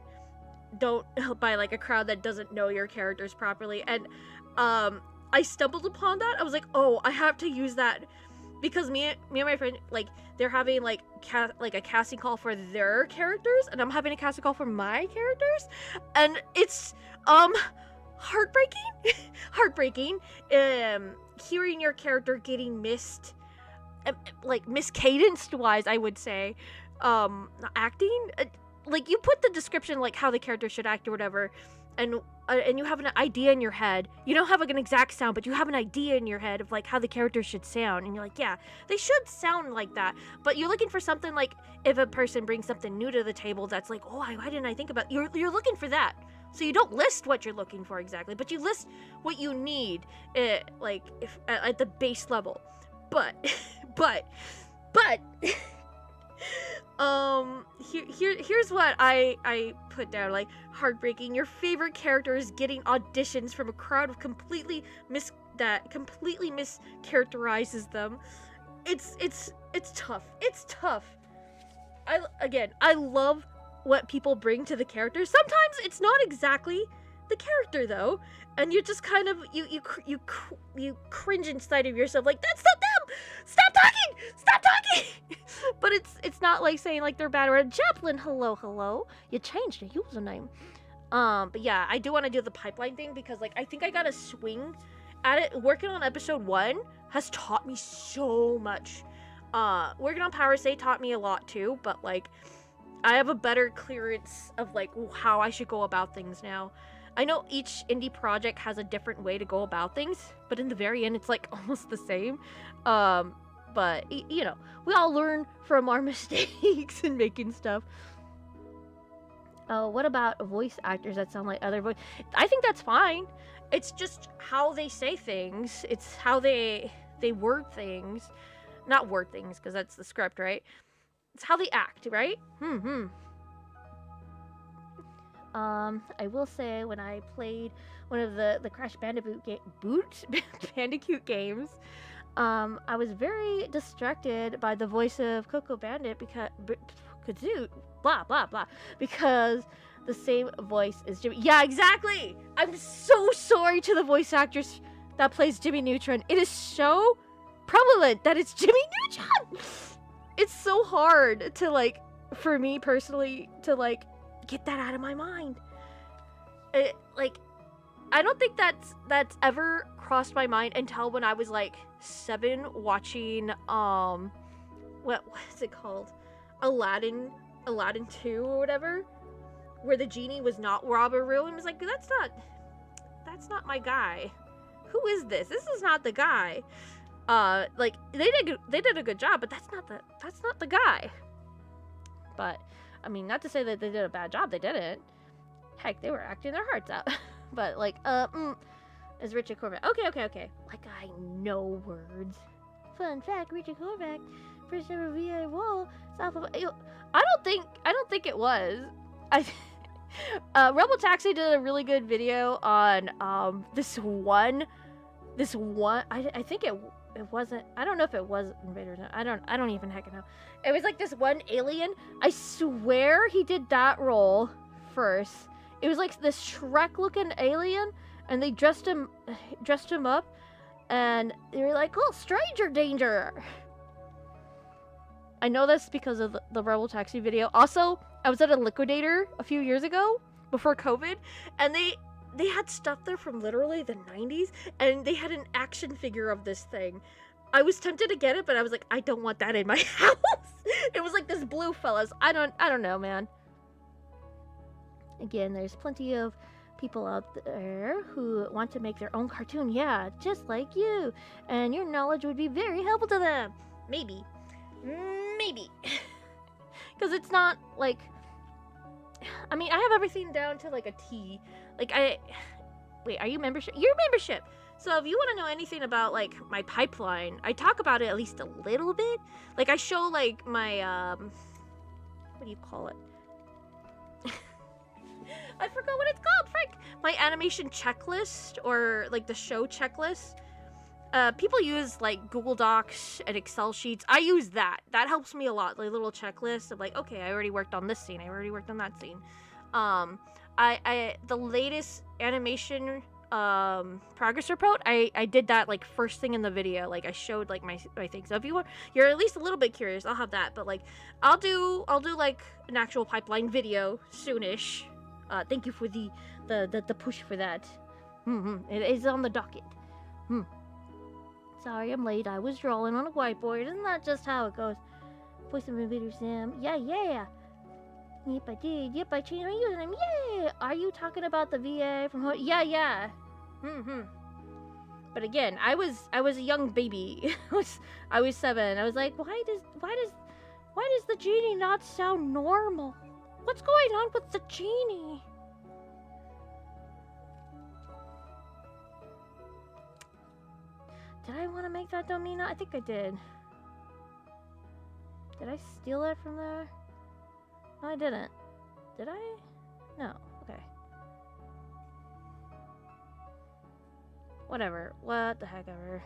don't, by like a crowd that doesn't know your characters properly, and I stumbled upon that. I was like, oh, I have to use that, because me and my friend, like, they're having like a casting call for their characters, and I'm having a casting call for my characters, and it's heartbreaking hearing your character getting missed, like miscadenced wise, I would say, acting. like, you put the description, like, how the character should act or whatever, and you have an idea in your head. You don't have, like, an exact sound, but you have an idea in your head of, like, how the character should sound, and you're like, yeah, they should sound like that. But you're looking for something, like, if a person brings something new to the table that's like, oh, why didn't I think about it? You're looking for that. So you don't list what you're looking for exactly, but you list what you need, like, if at the base level. But here's what I put down, like, heartbreaking. Your favorite character is getting auditions from a crowd of completely mischaracterizes them. It's tough. It's tough. I love what people bring to the characters. Sometimes it's not exactly the character though, and you just kind of you cringe inside of yourself, like, that's not them. Stop talking. But it's not like saying like they're bad or a Chaplin. Hello. You changed your username. But yeah, I do want to do the pipeline thing because, like, I think I got a swing at it. Working on episode 1 has taught me so much. Working on Power Stay taught me a lot too, but, like, I have a better clearance of, like, how I should go about things now. I know each indie project has a different way to go about things, but in the very end, it's, like, almost the same. But, you know, we all learn from our mistakes in making stuff. What about voice actors that sound like other voice? I think that's fine. It's just how they say things. It's how they word things. Not word things, because that's the script, right? It's how they act, right? I will say, when I played one of the Crash Bandicoot games, I was very distracted by the voice of Coco Bandit because because the same voice is Jimmy. Yeah, exactly. I'm so sorry to the voice actress that plays Jimmy Neutron. It is so prevalent that it's Jimmy Neutron. It's so hard to, like, for me personally, to, like, get that out of my mind. Like, I don't think that's ever crossed my mind until when I was, like, 7, watching what's it called, Aladdin 2 or whatever, where the genie was not Robert Real, and was like, that's not my guy. Who is this? This is not the guy. Like, they did a good job, but that's not the guy. But I mean, not to say that they did a bad job. They didn't. Heck, they were acting their hearts out. But, like, is Richard Cormack. Okay. Like, I know words. Fun fact, Richard Cormack, first ever VA wall, south of... I don't think it was. Rebel Taxi did a really good video on, this one, I think it wasn't, I don't know if it was Invaders. I don't even heckin' know. It was like this one alien. I swear he did that role first. It was like this Shrek-looking alien, and they dressed him up, and they were like, "Oh, stranger danger." I know that's because of the Rebel Taxi video. Also, I was at a Liquidator a few years ago before COVID, and they had stuff there from literally the 90s, and they had an action figure of this thing. I was tempted to get it, but I was like, I don't want that in my house. It was like this blue fellas. I don't know, man. Again, there's plenty of people out there who want to make their own cartoon. Yeah, just like you. And your knowledge would be very helpful to them. Maybe. Because it's not like... I mean, I have everything down to, like, a T. Like, wait, are you membership? You're membership! So if you want to know anything about, like, my pipeline, I talk about it at least a little bit. Like, I show, like, my, what do you call it? I forgot what it's called, frick! My animation checklist, or, like, the show checklist. People use, like, Google Docs and Excel sheets. I use that. That helps me a lot. Like, little checklist of, like, okay, I already worked on this scene. I already worked on that scene. The latest animation, progress report, I did that, like, first thing in the video. Like, I showed, like, my thing. So if you're at least a little bit curious, I'll have that. But, like, I'll do, like, an actual pipeline video soonish. Thank you for the push for that. It is on the docket. Sorry, I'm late. I was drawing on a whiteboard. Isn't that just how it goes? Voice of Invader Sam. Yeah. Yep, I did. Yep, I changed my username. Yay! Are you talking about the VA from home? Yeah, yeah. But again, I was a young baby. I was 7. I was like, why does the genie not sound normal? What's going on with the genie? Did I want to make that Domina? I think I did. Did I steal it from there? No, I didn't. Did I? No. Okay. Whatever. What the heck ever.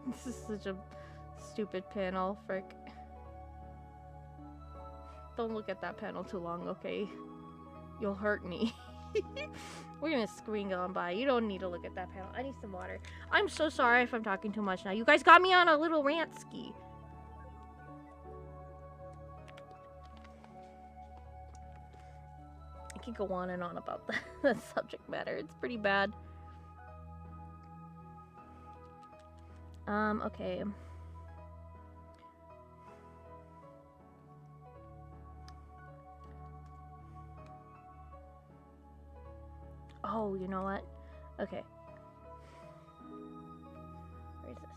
This is such a stupid panel, frick. Don't look at that panel too long, okay? You'll hurt me. We're gonna screen on by. You don't need to look at that panel. I need some water. I'm so sorry if I'm talking too much now. You guys got me on a little rant ski. I can go on and on about the subject matter. It's pretty bad. Okay. Oh, you know what? Okay. Where is this?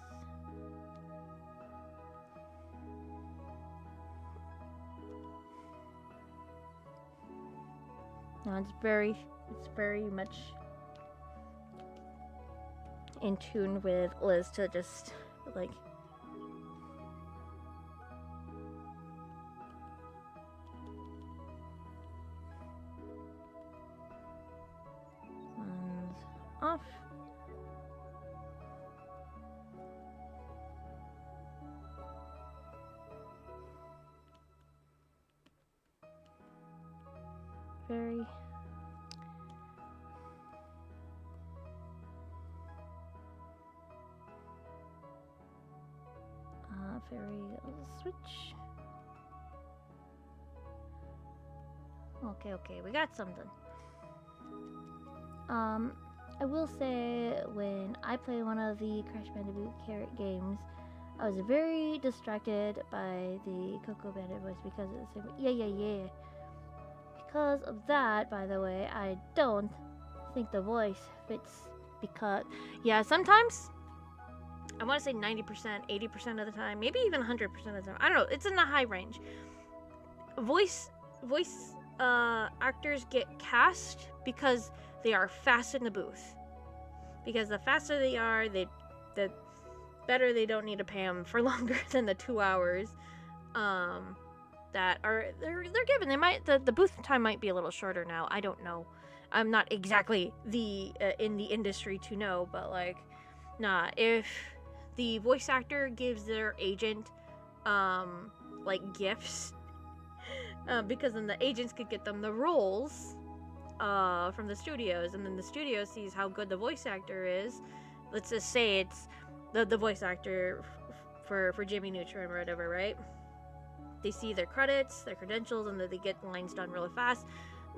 No, it's very much in tune with Liz to just, like... off. Very switch. Okay, we got something. I will say, when I play one of the Crash Bandicoot Carrot games, I was very distracted by the Coco Bandit voice because it's yeah. Because of that, by the way, I don't think the voice fits because, yeah, sometimes, I want to say 90%, 80% of the time, maybe even 100% of the time, I don't know, it's in the high range. Voice actors get cast because they are fast in the booth. Because the faster they are, the better they don't need to pay them for longer than the 2 hours that are they're given. They might the booth time might be a little shorter now. I don't know. I'm not exactly in the industry to know, but like, nah. If the voice actor gives their agent like gifts, because then the agents could get them the roles from the studios, and then the studio sees how good the voice actor is. Let's just say it's the voice actor for Jimmy Neutron or whatever, right? They see their credits, their credentials, and then they get lines done really fast.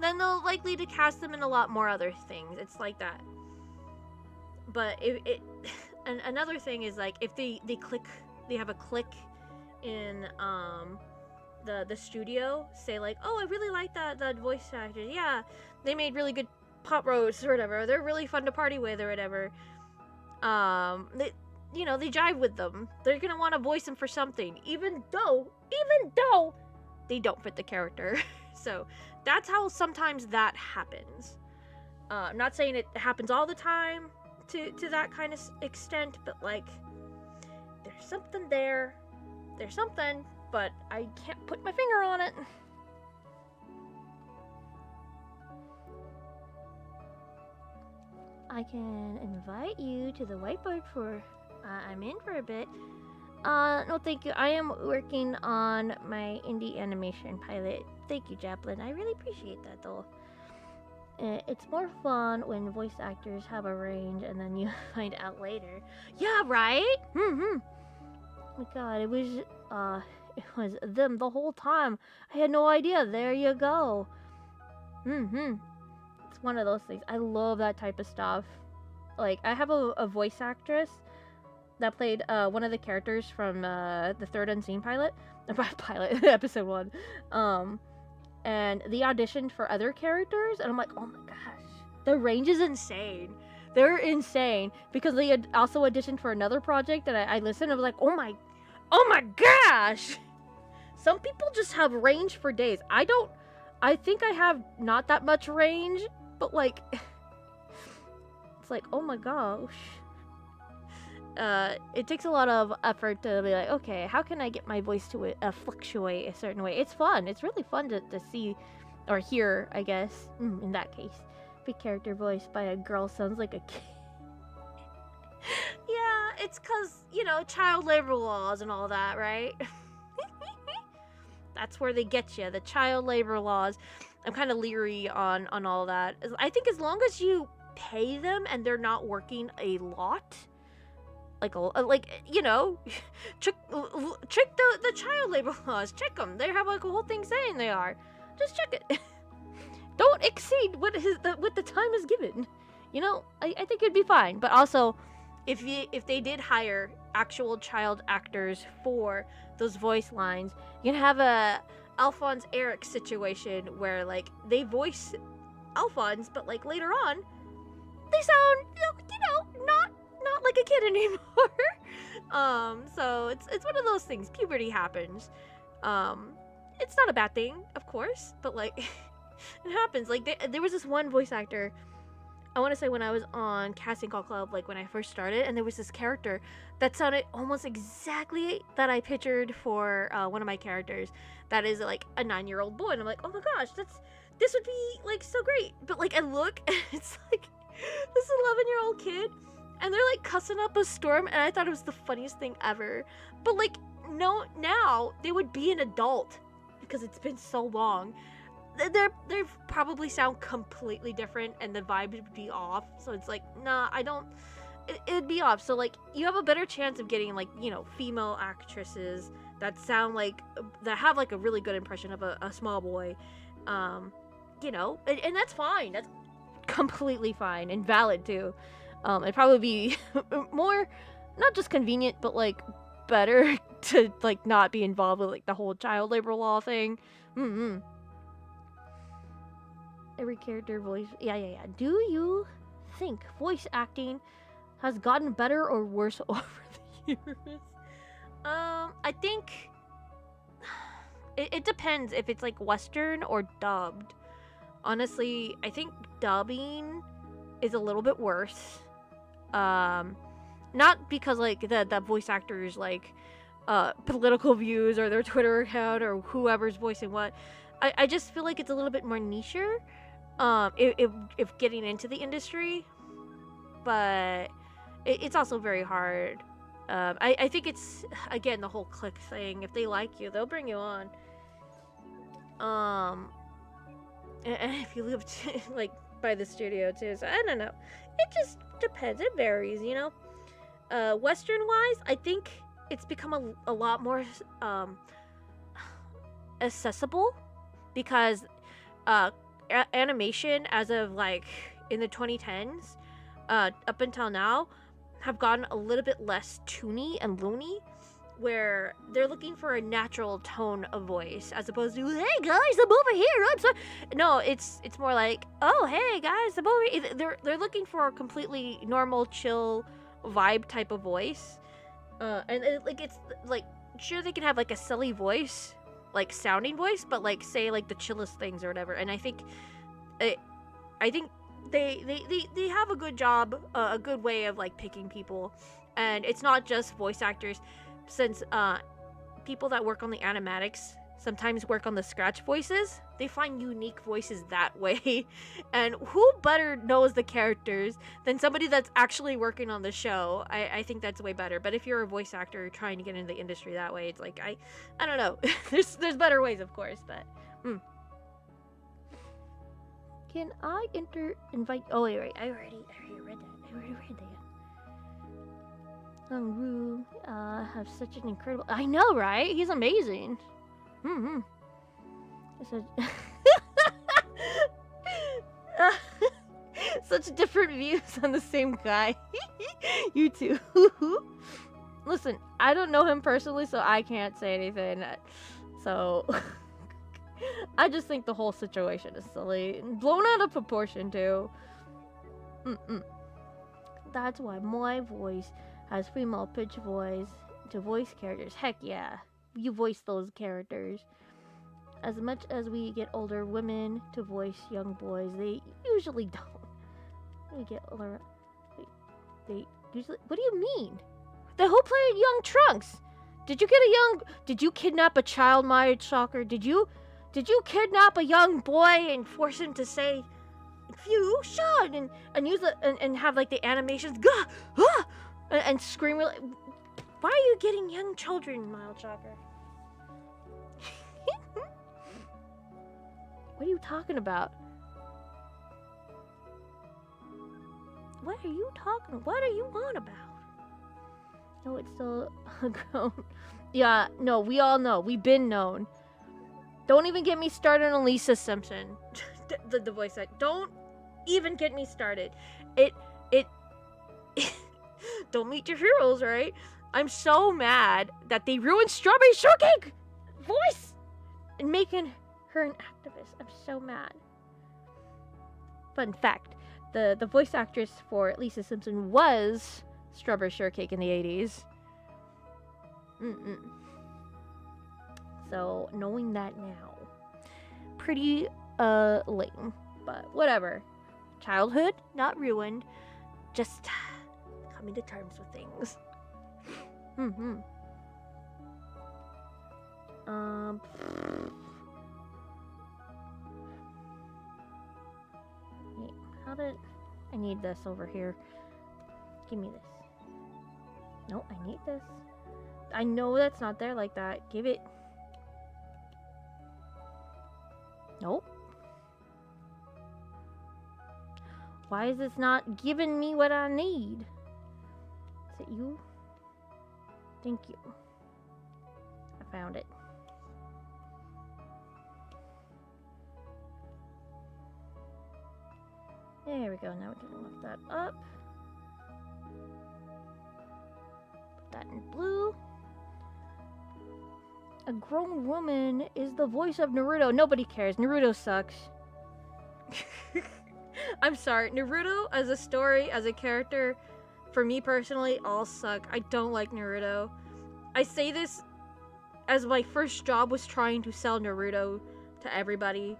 Then they'll likely to cast them in a lot more other things. It's like that. But and another thing is, like, if they have a click in the studio, say like, oh, I really like that voice actor. Yeah, they made really good pop roasts or whatever. They're really fun to party with or whatever. They jive with them. They're gonna want to voice them for something, even though they don't fit the character. So that's how sometimes that happens. I'm not saying it happens all the time to that kind of extent, but like, there's something there. There's something, but I can't put my finger on it. I can invite you to the whiteboard for I'm in for a bit. No thank you. I am working on my indie animation pilot. Thank you, Japlin. I really appreciate that, though. It's more fun when voice actors have a range and then you find out later. Yeah, right? Oh my god, it was them the whole time. I had no idea. There you go. it's one of those things. I love that type of stuff. Like, I have a voice actress that played one of the characters from the third Unseen pilot, episode 1. And they auditioned for other characters, and I'm like, oh my gosh, the range is insane. They're insane because they had also auditioned for another project, and I listened and I was like, oh my gosh. Some people just have range for days. I think I have not that much range, but like, it's like, oh my gosh. It takes a lot of effort to be like, okay, how can I get my voice to fluctuate a certain way? It's fun. It's really fun to see or hear, I guess, in that case. Big character voiced by a girl sounds like a kid. Yeah, it's because, child labor laws and all that, right? That's where they get you, the child labor laws. I'm kind of leery on all that. I think as long as you pay them and they're not working a lot, check the child labor laws. Check them. They have like a whole thing saying they are. Just check it. Don't exceed what the time is given. I think it'd be fine. But also, if they did hire actual child actors for those voice lines, you can have a Alphonse Eric situation where like they voice Alphonse, but like later on, they sound not like a kid anymore. So it's one of those things. Puberty happens. It's not a bad thing, of course, but like it happens. Like there was this one voice actor, I want to say when I was on Casting Call Club, like when I first started, and there was this character that sounded almost exactly that I pictured for one of my characters. That is like a 9-year-old boy, and I'm like, oh my gosh, this would be like so great. But like I look, and it's like this 11-year-old kid, and they're like cussing up a storm, and I thought it was the funniest thing ever. But like no, now they would be an adult because it's been so long. They probably sound completely different, and the vibe would be off. So it's like, nah, I don't. It'd be off. So like, you have a better chance of getting like female actresses that sound like that have like a really good impression of a small boy, and that's fine. That's completely fine and valid too. It'd probably be more, not just convenient, but like better to like not be involved with like the whole child labor law thing. Every character voice. Yeah. Do you think voice acting has gotten better or worse over the years? I think it depends if it's like Western or dubbed. Honestly, I think dubbing is a little bit worse. Not because like the voice actors like political views or their Twitter account or whoever's voicing what. I just feel like it's a little bit more nicher. If getting into the industry, but it's also very hard. I think it's, again, the whole click thing. If they like you, they'll bring you on. And if you live like by the studio too, so I don't know. It just depends. It varies, Western wise, I think it's become a lot more accessible because animation as of like in the 2010s up until now have gotten a little bit less toony and loony, where they're looking for a natural tone of voice as opposed to, hey guys, I'm over here, I'm sorry. No, it's more like, oh hey guys, I'm over here. They're looking for a completely normal, chill vibe type of voice, and it's like, sure, they can have like a silly voice, like sounding voice, but like say like the chillest things or whatever. And I think they have a good job, a good way of like picking people, and it's not just voice actors, since people that work on the animatics sometimes work on the scratch voices. They find unique voices that way, and who better knows the characters than somebody that's actually working on the show? I think that's way better. But if you're a voice actor trying to get into the industry that way, it's like I don't know. there's better ways, of course, but Can I invite? Oh wait, I already read that. Ru have such an incredible. I know, right? He's amazing. I said. Such different views on the same guy. You too. Listen, I don't know him personally, so I can't say anything. So, I just think the whole situation is silly. Blown out of proportion, too. That's why my voice has female pitch voice to voice characters. Heck yeah. You voice those characters. As much as we get older women to voice young boys, they usually don't. We get older. They usually. What do you mean? The who played young Trunks? Did you kidnap a child, Maya Shocker? Did you kidnap a young boy and force him to say fusion and use and have like the animations and scream? Why are you getting young children, Mild Shocker? What are you talking about? What are you on about? No, it's still grown. Yeah, no, we all know. We've been known. Don't even get me started on Lisa Simpson. the voice act. Don't even get me started. It don't meet your heroes, right? I'm so mad that they ruined Strawberry Shortcake voice and making her an activist. I'm so mad. Fun fact, the voice actress for Lisa Simpson was Strawberry Shortcake in the 80s. So, knowing that now, pretty lame, but whatever. Childhood, not ruined, just coming to terms with things. Wait, how did I need this over here? Give me this. No, I need this. I know that's not there like that. Give it. Nope. Why is this not giving me what I need? Is it you? Thank you. I found it. There we go. Now we can lift that up. Put that in blue. A grown woman is the voice of Naruto. Nobody cares. Naruto sucks. I'm sorry. Naruto as a story, as a character, for me personally, all suck. I don't like Naruto. I say this as my first job was trying to sell Naruto to everybody.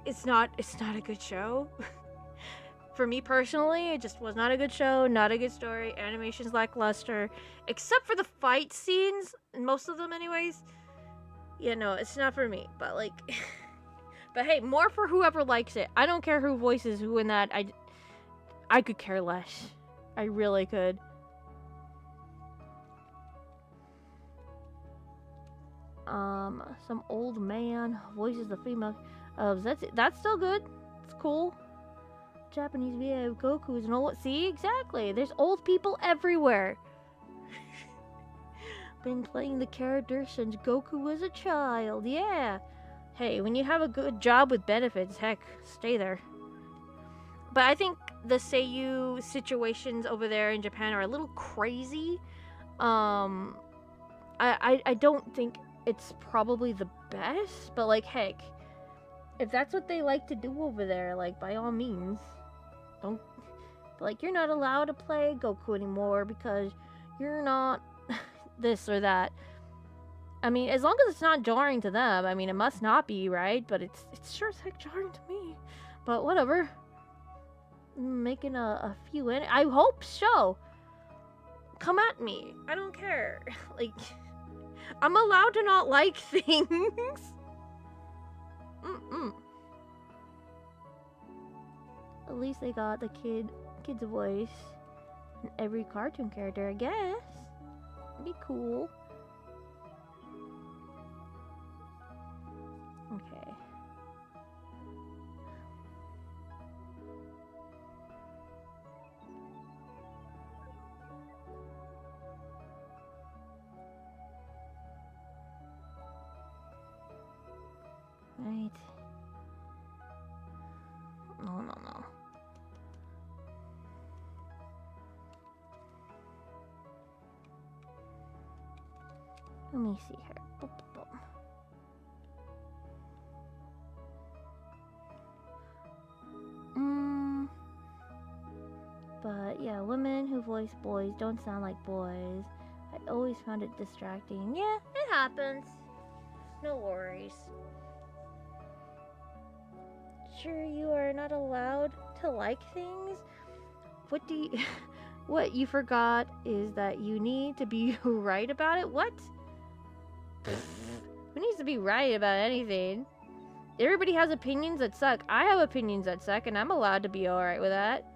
It's not a good show. For me personally, it just was not a good show, not a good story. Animation's lackluster, except for the fight scenes, most of them anyways. Yeah, no, it's not for me, but like but hey, more for whoever likes it. I don't care who voices who in that. I could care less. I really could. Some old man voices the female. That's still good. It's cool. Japanese VA of Goku's and all. See, exactly. There's old people everywhere. Been playing the character since Goku was a child. Yeah. Hey, when you have a good job with benefits, heck, stay there. But I think the Seiyu situations over there in Japan are a little crazy. I don't think it's probably the best, but like, heck, if that's what they like to do over there, like, by all means, don't, like, you're not allowed to play Goku anymore because you're not this or that. I mean, as long as it's not jarring to them, I mean, it must not be, right? But it's sure as heck jarring to me. But whatever. Making a few in. I hope so. Come at me. I don't care. Like, I'm allowed to not like things. At least they got the kid's voice in every cartoon character, I guess. It'd be cool. Okay. Right. No. Let me see her. Boop, boop, boop. But yeah, women who voice boys don't sound like boys. I always found it distracting. Yeah, it happens. No worries. Sure, you are not allowed to like things? What do you... What you forgot is that you need to be right about it? What? Who needs to be right about anything? Everybody has opinions that suck. I have opinions that suck, and I'm allowed to be alright with that.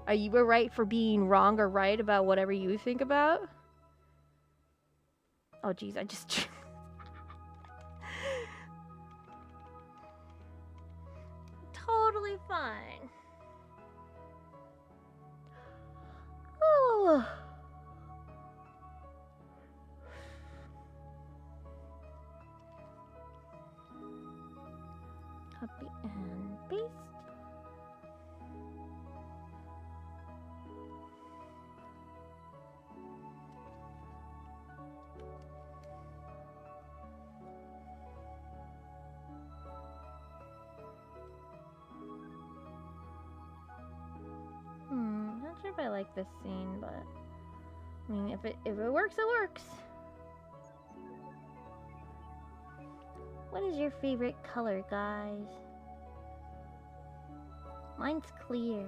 Are you right for being wrong or right about whatever you think about? Oh, jeez, I just... Totally fine. Oh. Copy and paste. Not sure if I like this scene, but I mean, if it works, it works. What is your favorite color, guys? Mine's clear.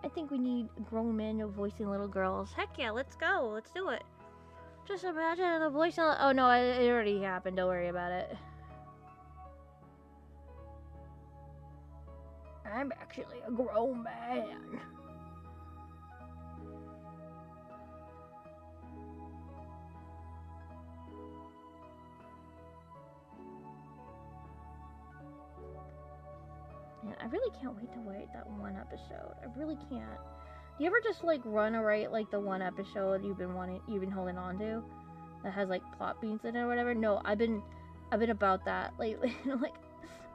I think we need grown men voicing little girls. Heck yeah, let's go. Let's do it. Just imagine a voice. Oh no, it already happened. Don't worry about it. I'm actually a grown man. Man, I really can't wait to write that one episode. I really can't. Do you ever just like run or write like the one episode you've been holding on to that has like plot beats in it or whatever? No, I've been about that lately. Like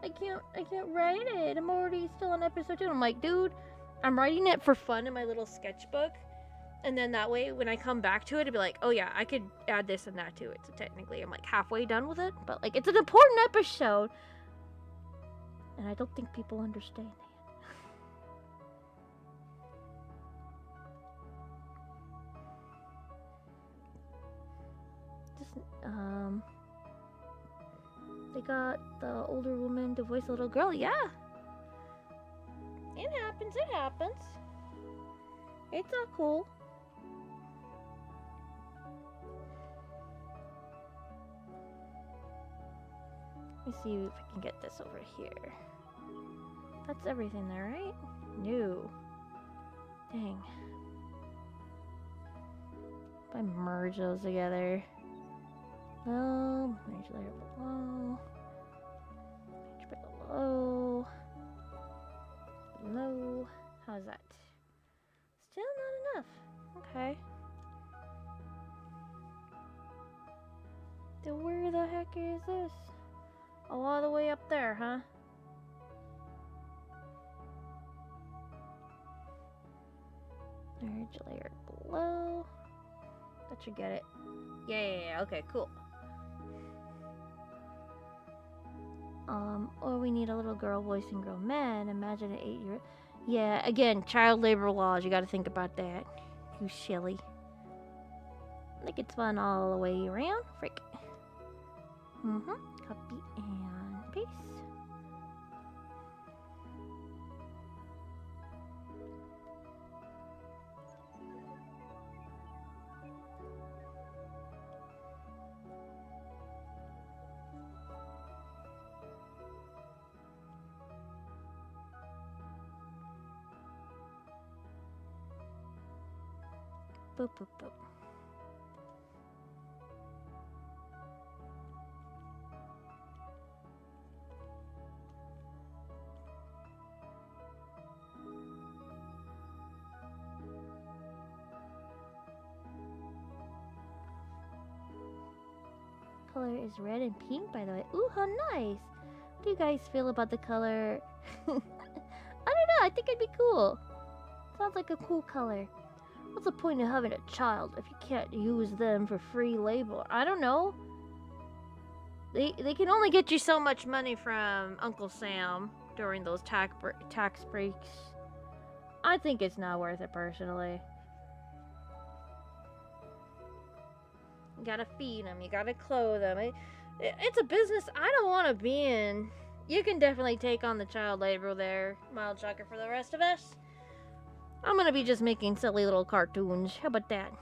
I can't write it. I'm already still on episode 2. I'm like, dude, I'm writing it for fun in my little sketchbook. And then that way, when I come back to it, it'd be like, oh yeah, I could add this and that to it. So technically, I'm like halfway done with it. But like, it's an important episode. And I don't think people understand that. Just, they got the older woman to voice a little girl. Yeah. It happens. It happens. It's all cool. Let me see if I can get this over here. That's everything there, right? No. Dang. If I merge those together. No. Merge layer below. Merge below. Below. How's that? Still not enough. Okay. Then where the heck is this? Oh, all the way up there, huh? Merge layer below. That should get it. Yeah, okay, cool. Or we need a little girl voicing grown men. Imagine an 8-year-old. Yeah, again, child labor laws. You gotta think about that. You silly. I think it's fun all the way around. Frick. Copy and paste. Boop, boop, boop. Color is red and pink, by the way. Ooh, how nice. What do you guys feel about the color? I don't know. I think it'd be cool. Sounds like a cool color. What's the point of having a child if you can't use them for free labor? I don't know. They can only get you so much money from Uncle Sam during those tax breaks. I think it's not worth it personally. You gotta feed them, you gotta clothe them. It's a business I don't want to be in. You can definitely take on the child labor there, Mild Shocker, for the rest of us. I'm gonna be just making silly little cartoons. How about that?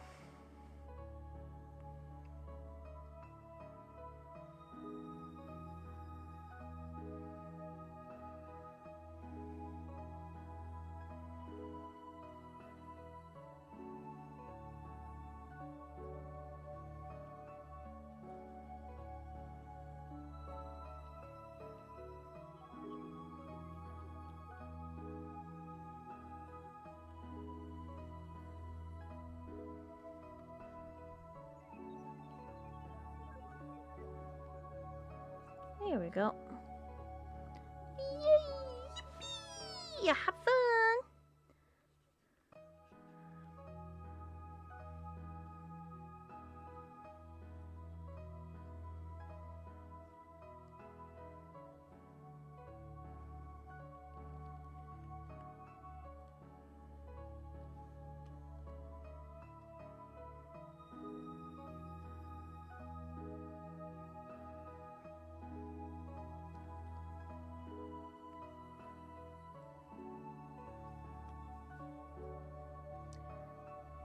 Here we go. Yay! Have fun!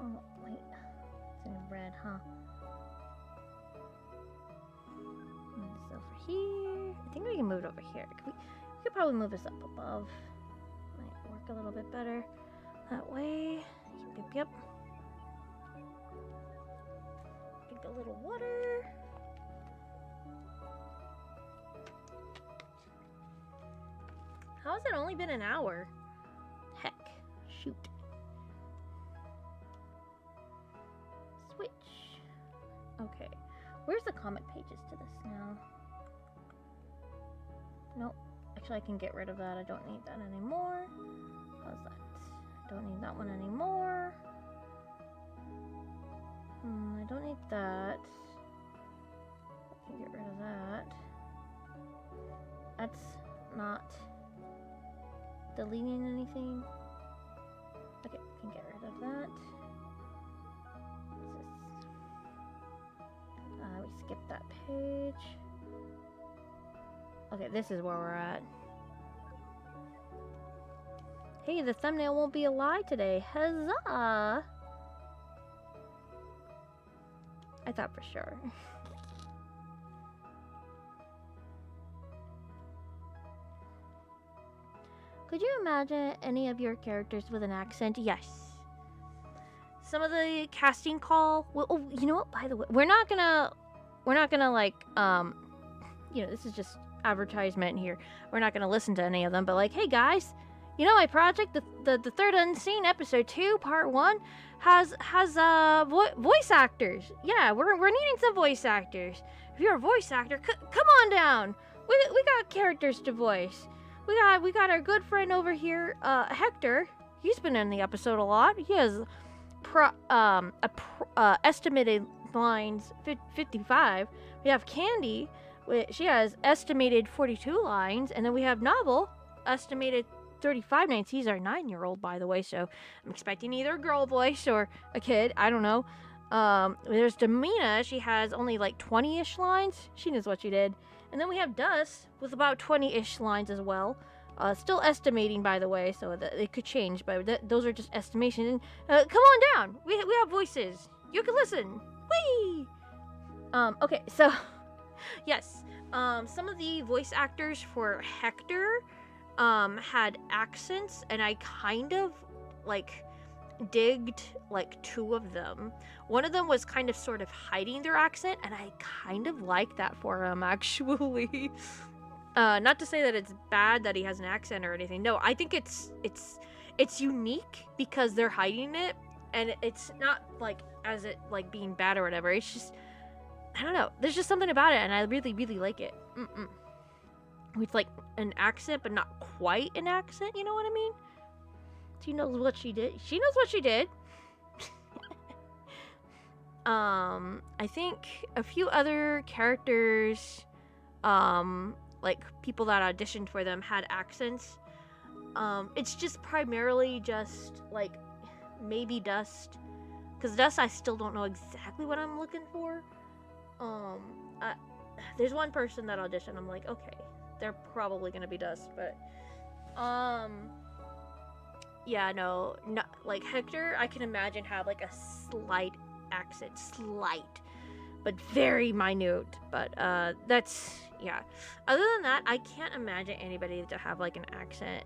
Oh, wait. It's in red, huh? Move this over here. I think we can move it over here. We could probably move this up above. Might work a little bit better that way. Yep. Drink a little water. How has it only been an hour? Heck. Shoot. Switch. Okay. Where's the comic pages to this now? Nope. Actually, I can get rid of that. I don't need that anymore. How's that? Don't need that one anymore. I don't need that. I can get rid of that. That's not deleting anything. Okay, I can get rid of that. We skip that page. Okay, this is where we're at. Hey, the thumbnail won't be a lie today. Huzzah! I thought for sure. Could you imagine any of your characters with an accent? Yes. Some of the casting call. Well, oh, you know what? By the way, we're not gonna like you know, this is just advertisement here. We're not gonna listen to any of them, but like, hey guys, you know my project, the Third Unseen episode 2 part 1 has voice actors. Yeah, we're needing some voice actors. If you're a voice actor, come on down. We got characters to voice. We got our good friend over here, Hector. He's been in the episode a lot. He has estimated lines 55. We have Candy. She has estimated 42 lines, and then we have Novel, estimated 35 lines. He's our 9-year-old, by the way, so I'm expecting either a girl voice or a kid. I don't know. There's Demina. She has only like 20-ish lines. She knows what she did. And then we have Dust with about 20-ish lines as well. Still estimating, by the way, so it could change, but those are just estimations. And, come on down. We have voices. You can listen. Whee! Okay, so yes, some of the voice actors for Hector had accents, and I kind of like digged like 2 of them. One of them was kind of sort of hiding their accent, and I kind of like that for him, actually. Not to say that it's bad that he has an accent or anything. No, I think it's unique because they're hiding it, and it's not like as it like being bad or whatever. It's just, I don't know. There's just something about it, and I really, really like it. With like an accent, but not quite an accent. You know what I mean? She knows what she did. She knows what she did. I think a few other characters, like people that auditioned for them had accents. It's just primarily just like maybe Dust, because Dust I still don't know exactly what I'm looking for. I, there's one person that auditioned. I'm like, okay, they're probably gonna be Dust, but yeah, no, not like Hector. I can imagine have like a slight accent, but very minute. But that's yeah. Other than that, I can't imagine anybody to have like an accent,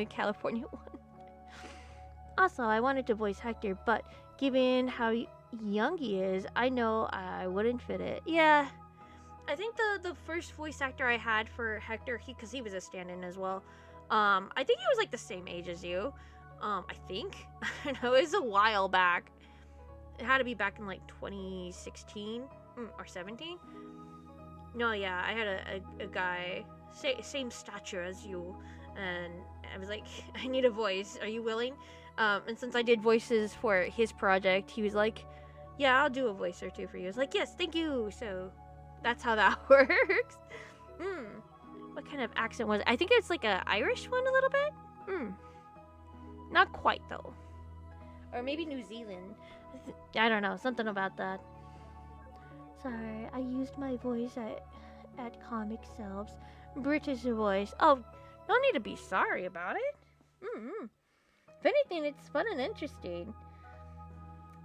California one. Also, I wanted to voice Hector, but given how young he is, I know I wouldn't fit it. Yeah, I think the first voice actor I had for Hector, because he was a stand-in as well. I think he was like the same age as you. I think. I don't know. It was a while back. It had to be back in like 2016 or 17. No, yeah, I had a guy same stature as you, and I was like, I need a voice. Are you willing? And since I did voices for his project, he was like, yeah, I'll do a voice or two for you. I was like, yes, thank you. So that's how that works. What kind of accent was it? I think it's like a Irish one a little bit. Not quite though. Or maybe New Zealand. I don't know, something about that. Sorry, I used my voice at Comic Selves. British voice. Oh, no need to be sorry about it. If anything, it's fun and interesting.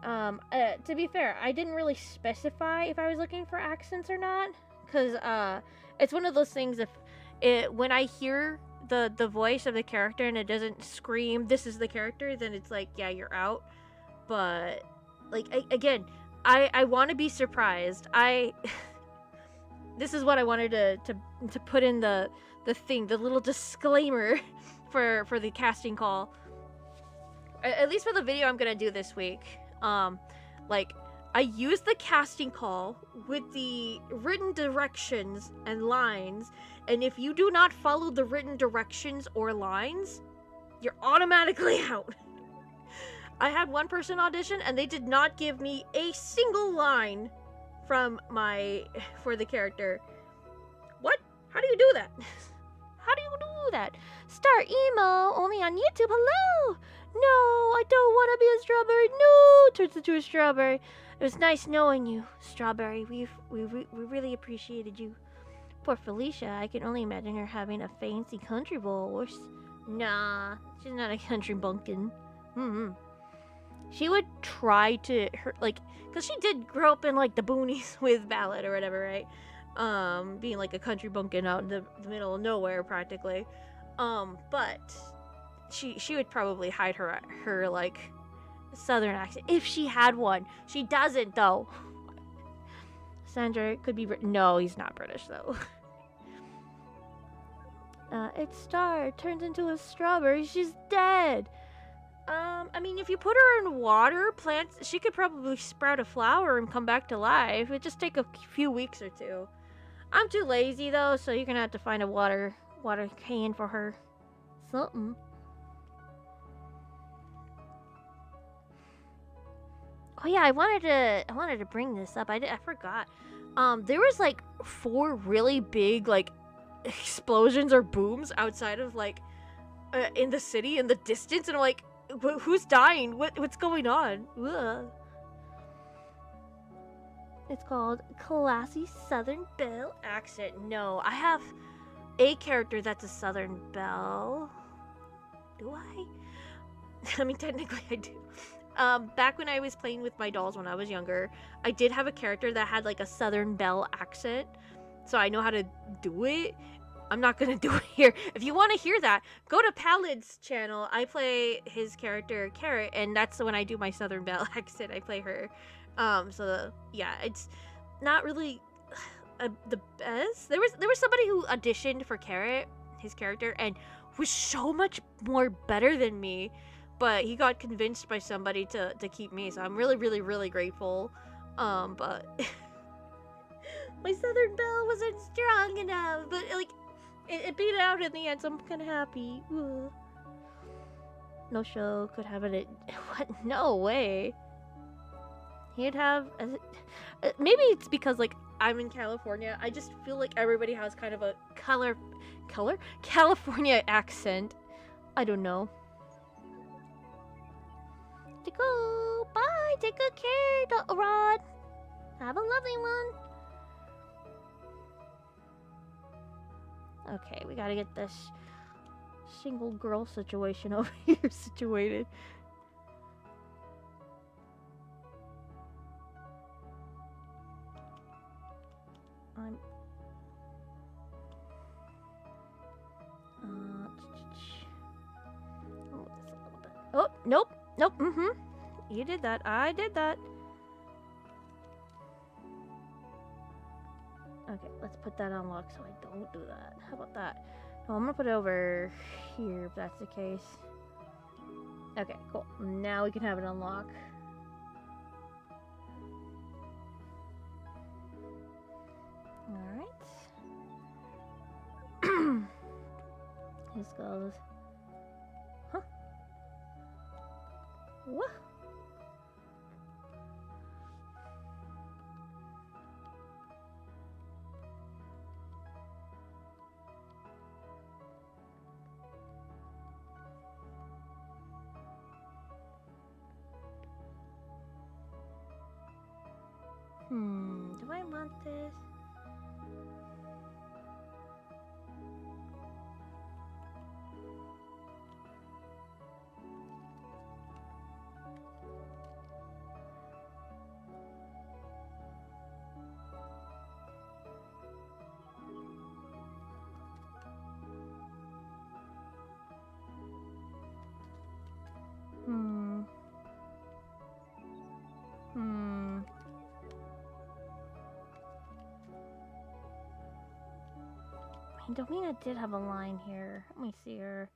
To be fair, I didn't really specify if I was looking for accents or not, because it's one of those things. When I hear the voice of the character and it doesn't scream "this is the character," then it's like, yeah, you're out. But like again, I want to be surprised. This is what I wanted to put in the thing, the little disclaimer for the casting call. At least for the video I'm gonna do this week. Like, I use the casting call with the written directions and lines, and if you do not follow the written directions or lines, you're automatically out. I had one person audition and they did not give me a single line for the character. What? How do you do that? How do you do that? Start emo only on YouTube. Hello. No, I don't want to be a strawberry. No, turns into a strawberry. It was nice knowing you, Strawberry. We really appreciated you. Poor Felicia. I can only imagine her having a fancy country voice. Nah, she's not a country bumpkin. She would try to because she did grow up in like the boonies with Ballad or whatever, right? Being like a country bumpkin out in the middle of nowhere practically. But she would probably hide her like southern accent if she had one. She doesn't though. Sandra could be no, he's not British though. It's Star turns into a strawberry. She's dead. I mean, if you put her in water, plants, she could probably sprout a flower and come back to life. It'd just take a few weeks or two. I'm too lazy though, so you're gonna have to find a water can for her. Something. Oh yeah, I wanted to bring this up. I forgot. There was like 4 really big like explosions or booms outside of like in the city in the distance, and I'm like, who's dying? What's going on? Ugh. It's called Classy Southern Belle Accent. No, I have a character that's a Southern Belle. Do I? I mean, technically I do. Back when I was playing with my dolls when I was younger, I did have a character that had like a Southern Belle accent, so I know how to do it. I'm not gonna do it here. If you want to hear that, go to Pallad's channel. I play his character Carrot, and that's when I do my Southern Belle accent. I play her. Yeah, it's not really the best. There was somebody who auditioned for Carrot, his character, and was so much more better than me. But he got convinced by somebody to keep me, so I'm really, really, really grateful. But my Southern Belle wasn't strong enough, but like it beat it out in the end, so I'm kind of happy. Ugh. No show could have it. What? No way. He'd have... maybe it's because, like, I'm in California. I just feel like everybody has kind of a color? California accent. I don't know. To go. Bye. Take good care, Rod. Have a lovely one. Okay, we gotta get this single girl situation over here situated. Oh, nope. Nope. You did that. I did that. Okay, let's put that on lock so I don't do that. How about that? No, I'm gonna put it over here if that's the case. Okay, cool. Now we can have it unlock. Alright. This goes. Huh? What? Do I want this? Domina did have a line here. Let me see her.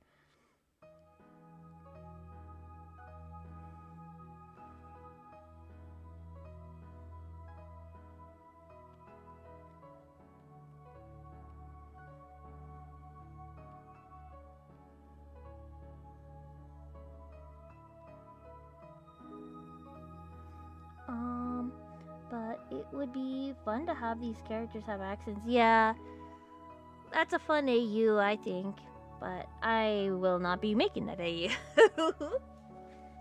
But it would be fun to have these characters have accents. Yeah. That's a fun AU, I think. But I will not be making that AU.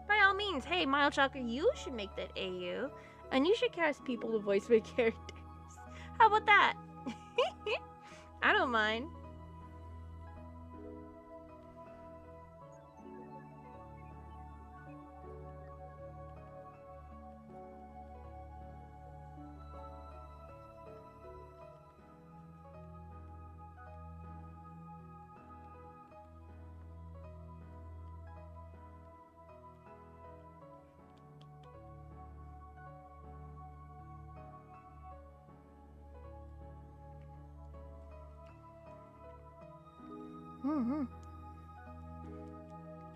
By all means, hey, Mild Shocker, you should make that AU. And you should cast people to voice my characters. How about that? I don't mind.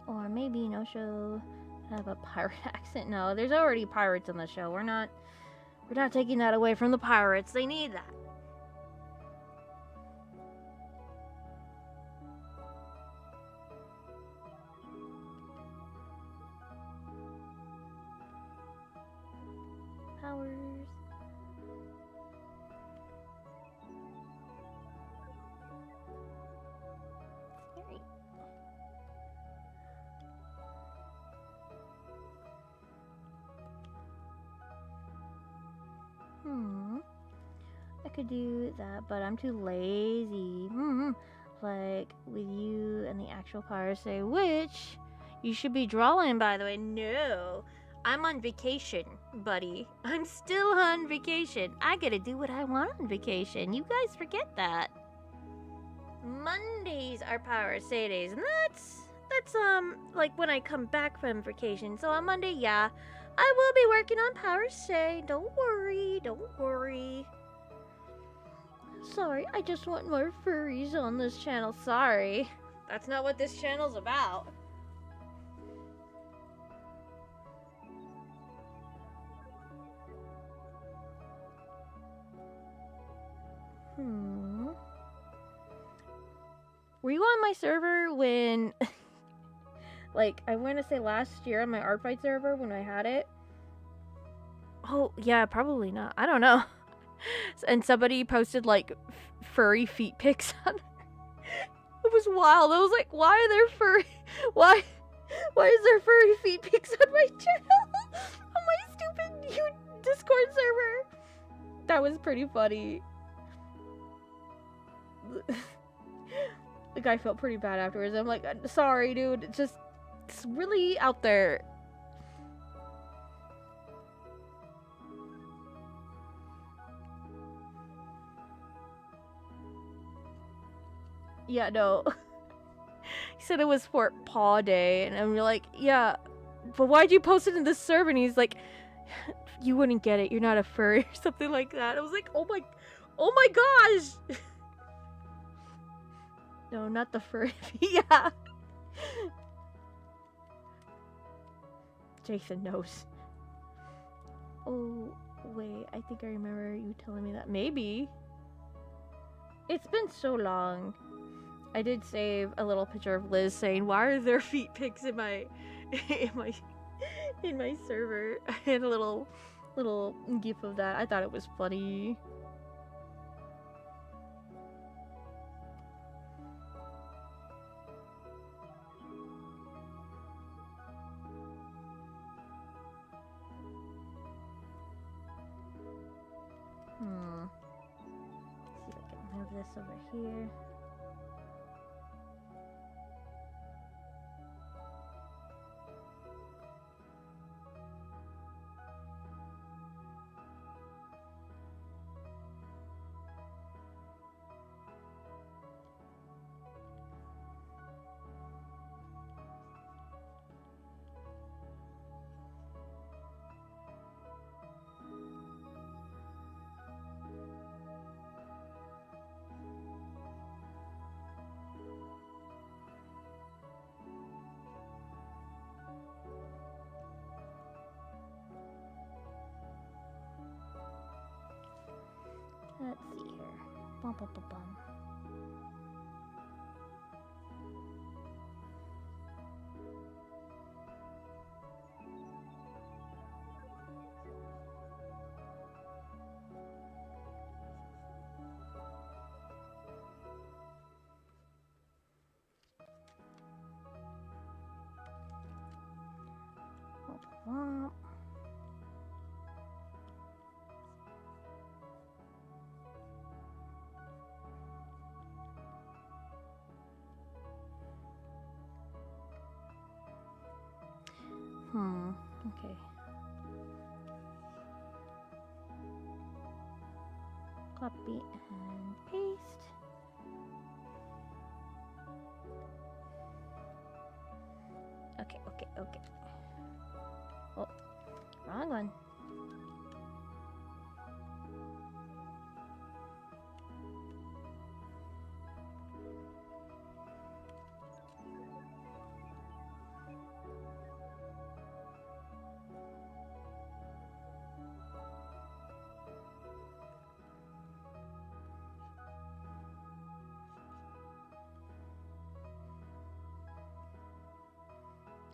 Or maybe no show have a pirate accent. No, there's already pirates on the show. We're not taking that away from the pirates. They need that. Powers. I could do that, but I'm too lazy. Like, with you and the actual power say, which you should be drawing, by the way. No, I'm on vacation, buddy. I'm still on vacation. I gotta do what I want on vacation. You guys forget that. Mondays are power say days, and that's like when I come back from vacation. So on Monday, yeah, I will be working on power say. Don't worry, don't worry. Sorry, I just want more furries on this channel. Sorry. That's not what this channel's about. Were you on my server when... like, I want to say last year on my Art Fight server when I had it? Oh, yeah, probably not. I don't know. And somebody posted like furry feet pics on. It was wild. I was like, why are there furry? Why? Why is there furry feet pics on my channel? On my stupid Discord server. That was pretty funny. The guy felt pretty bad afterwards. I'm like, sorry, dude. It's really out there. Yeah, no. He said it was for Paw Day, and I'm like, yeah, but why'd you post it in the server? And he's like, you wouldn't get it. You're not a furry or something like that. I was like, oh my gosh. No, not the furry. Yeah. Jason knows. Oh, wait. I think I remember you telling me that. Maybe. It's been so long. I did save a little picture of Liz saying, "Why are there feet pics in my, in my server?" I had a little gif of that. I thought it was funny. Let's see if I can move this over here. Let's see here. Bum, bum, bum, bum. Bum, bum. Okay. Copy and paste. Okay. Oh, wrong one.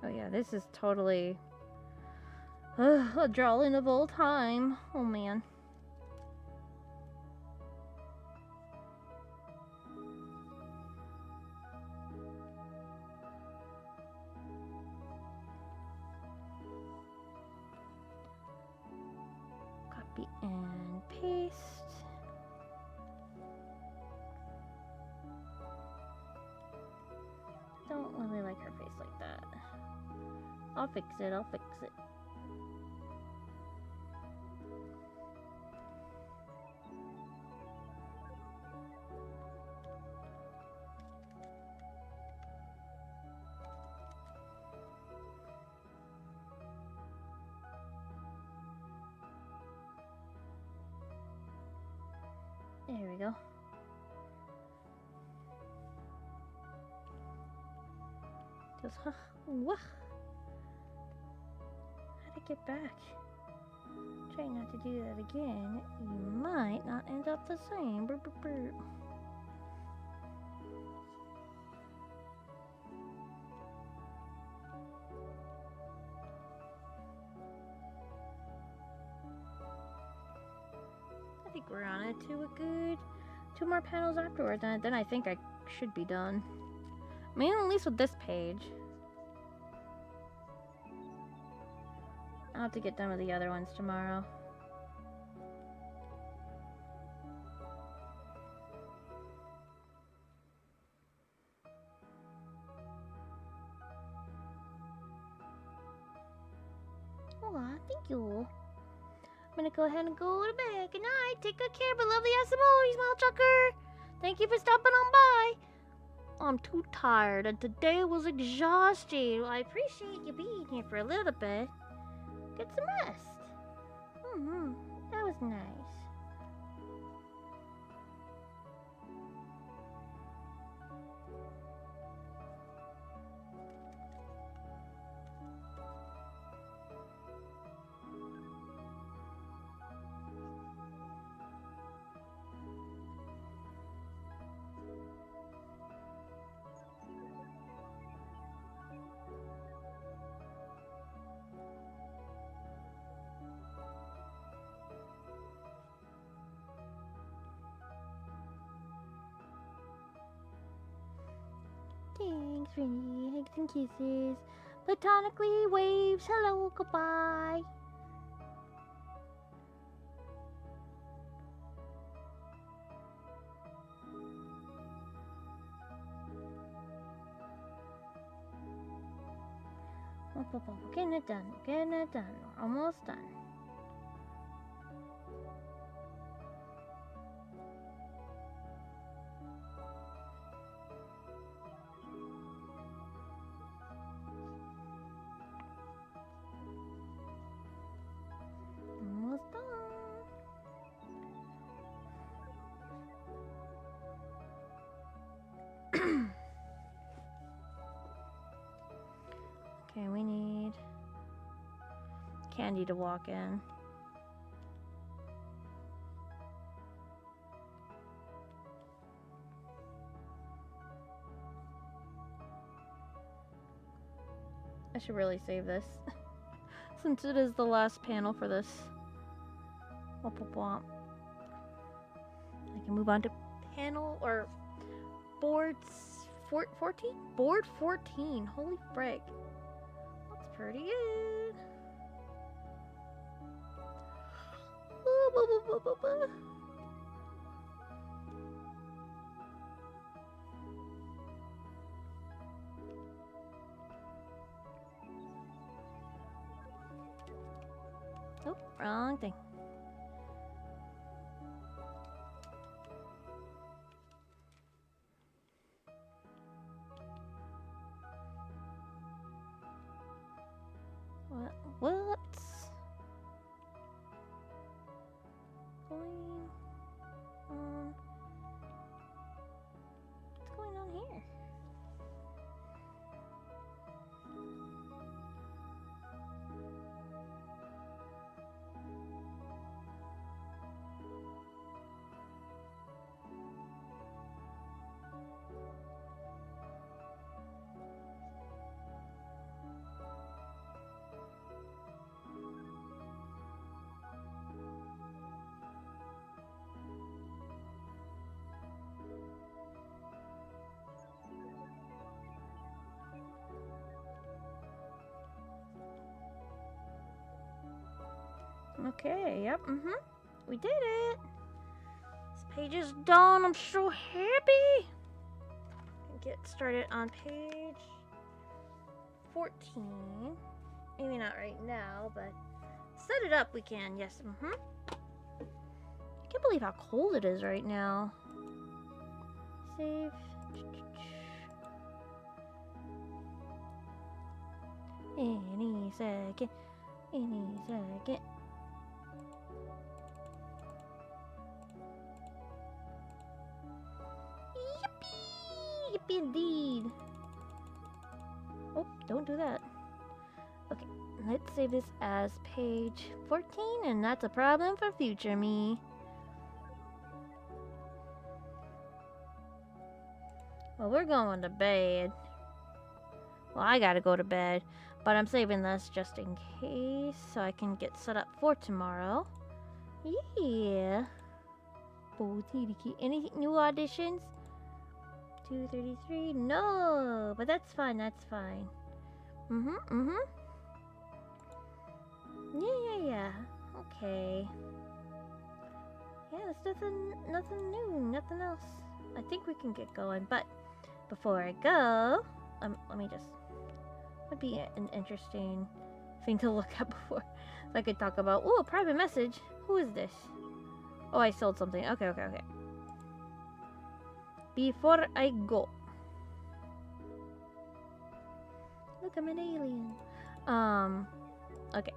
Oh yeah, this is totally a drawing of old time. Oh man. Copy and paste. Don't really like her face like that. I'll fix it. There we go. Just, what? How'd I get back? Try not to do that again. You might not end up the same. Burp, burp, burp. think we're on it to a good 2 more panels afterwards, and then I think I should be done. I mean, at least with this page. I'll have to get done with the other ones tomorrow. Aw, thank you. I'm gonna go ahead and go to bed. Good night. Take good care, but lovely as always, Smile Chucker. Thank you for stopping on by. I'm too tired, and today was exhausting. Well, I appreciate you being here for a little bit. Get some rest. That was nice. Thanks, Rennie. Hugs and kisses. Platonically waves. Hello, goodbye. Getting it done. Getting it done. We're almost done. Almost done. Okay, we need Candy to walk in. I should really save this since it is the last panel for this. Womp womp womp. I can move on to panel or boards 14? Board 14. Holy frick. That's pretty good. Oh, wrong thing. What's going on? What's going on here? Okay, yep, we did it. This page is done. I'm so happy. Get started on page 14. Maybe not right now, but set it up we can. Yes, I can't believe how cold it is right now. Save. Any second. Any second. Yippee indeed. Oh, don't do that. Okay, let's save this as page 14, and that's a problem for future me. Well, we're going to bed. Well, I gotta go to bed, but I'm saving this just in case so I can get set up for tomorrow. Yeah. Any new auditions? 2:33? No, but that's fine. That's fine. Yeah. Okay. Yeah, there's nothing new, nothing else. I think we can get going, but before I go, let me just. Would be an interesting thing to look at before I could talk about. Oh, a private message. Who is this? Oh, I sold something. Okay. Before I go. Look, I'm an alien. Okay.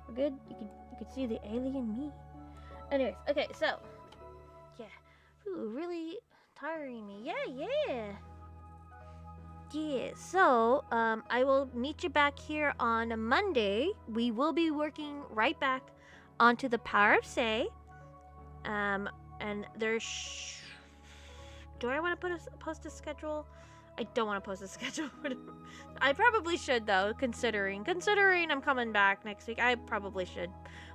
We're good. You could see the alien me. Anyways, okay, so yeah. Ooh, really tiring me. Yeah. So, I will meet you back here on a Monday. We will be working right back onto the Power of Say. And there's... Do I want to post a schedule? I don't want to post a schedule. I probably should, though, considering I'm coming back next week. I probably should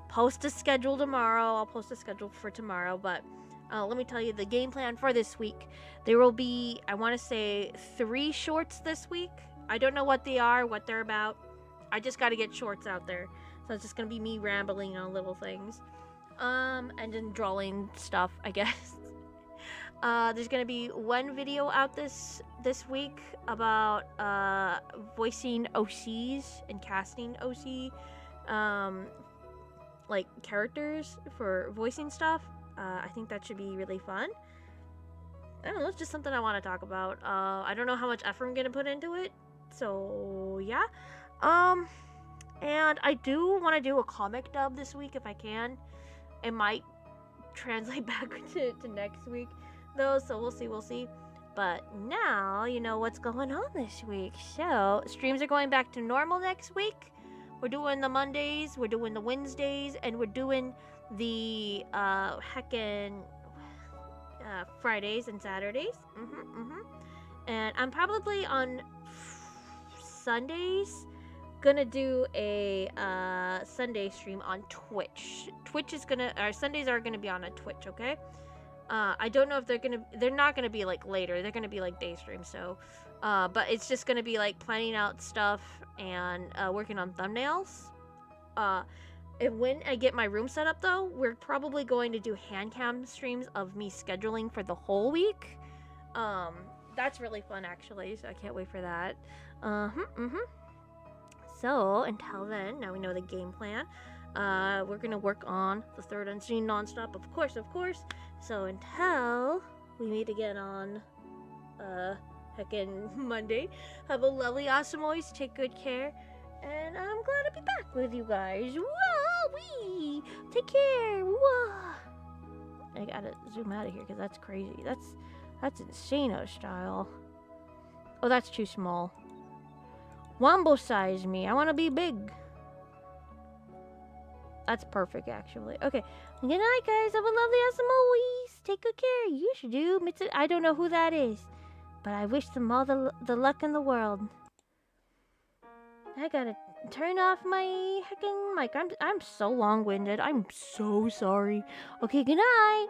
post a schedule tomorrow. I'll post a schedule for tomorrow, but... let me tell you the game plan for this week. There will be, I want to say, 3 shorts this week. I don't know what they are, what they're about. I just got to get shorts out there. So it's just going to be me rambling on little things. And then drawing stuff, I guess. There's going to be 1 video out this week about voicing OCs and casting OC like characters for voicing stuff. I think that should be really fun. I don't know, it's just something I want to talk about. I don't know how much effort I'm going to put into it. So, yeah. And I do want to do a comic dub this week if I can. It might translate back to next week, though, so we'll see. But now, you know what's going on this week. So, streams are going back to normal next week. We're doing the Mondays, we're doing the Wednesdays, and we're doing the heckin' Fridays and Saturdays. And I'm probably on Sundays gonna do a Sunday stream on Twitch. Sundays are gonna be on a Twitch, okay? I don't know if they're not gonna be like later, they're gonna be like day streams, so but it's just gonna be like planning out stuff and working on thumbnails. And when I get my room set up, though, we're probably going to do hand cam streams of me scheduling for the whole week. That's really fun, actually, so I can't wait for that. So, until then, now we know the game plan. We're gonna work on the third unseen nonstop, of course. So, until we meet again on, heckin' Monday, have a lovely, awesome always, take good care. And I'm glad to be back with you guys. Whoa-wee! Take care. Whoa! I gotta zoom out of here because that's crazy. That's insano style. Oh, that's too small. Wombo size me. I want to be big. That's perfect, actually. Okay. Good night, guys. Have a lovely, awesome always. Take good care. You should do. I don't know who that is, but I wish them all the luck in the world. I gotta turn off my heckin' mic. I'm so long-winded. I'm so sorry. Okay, good night.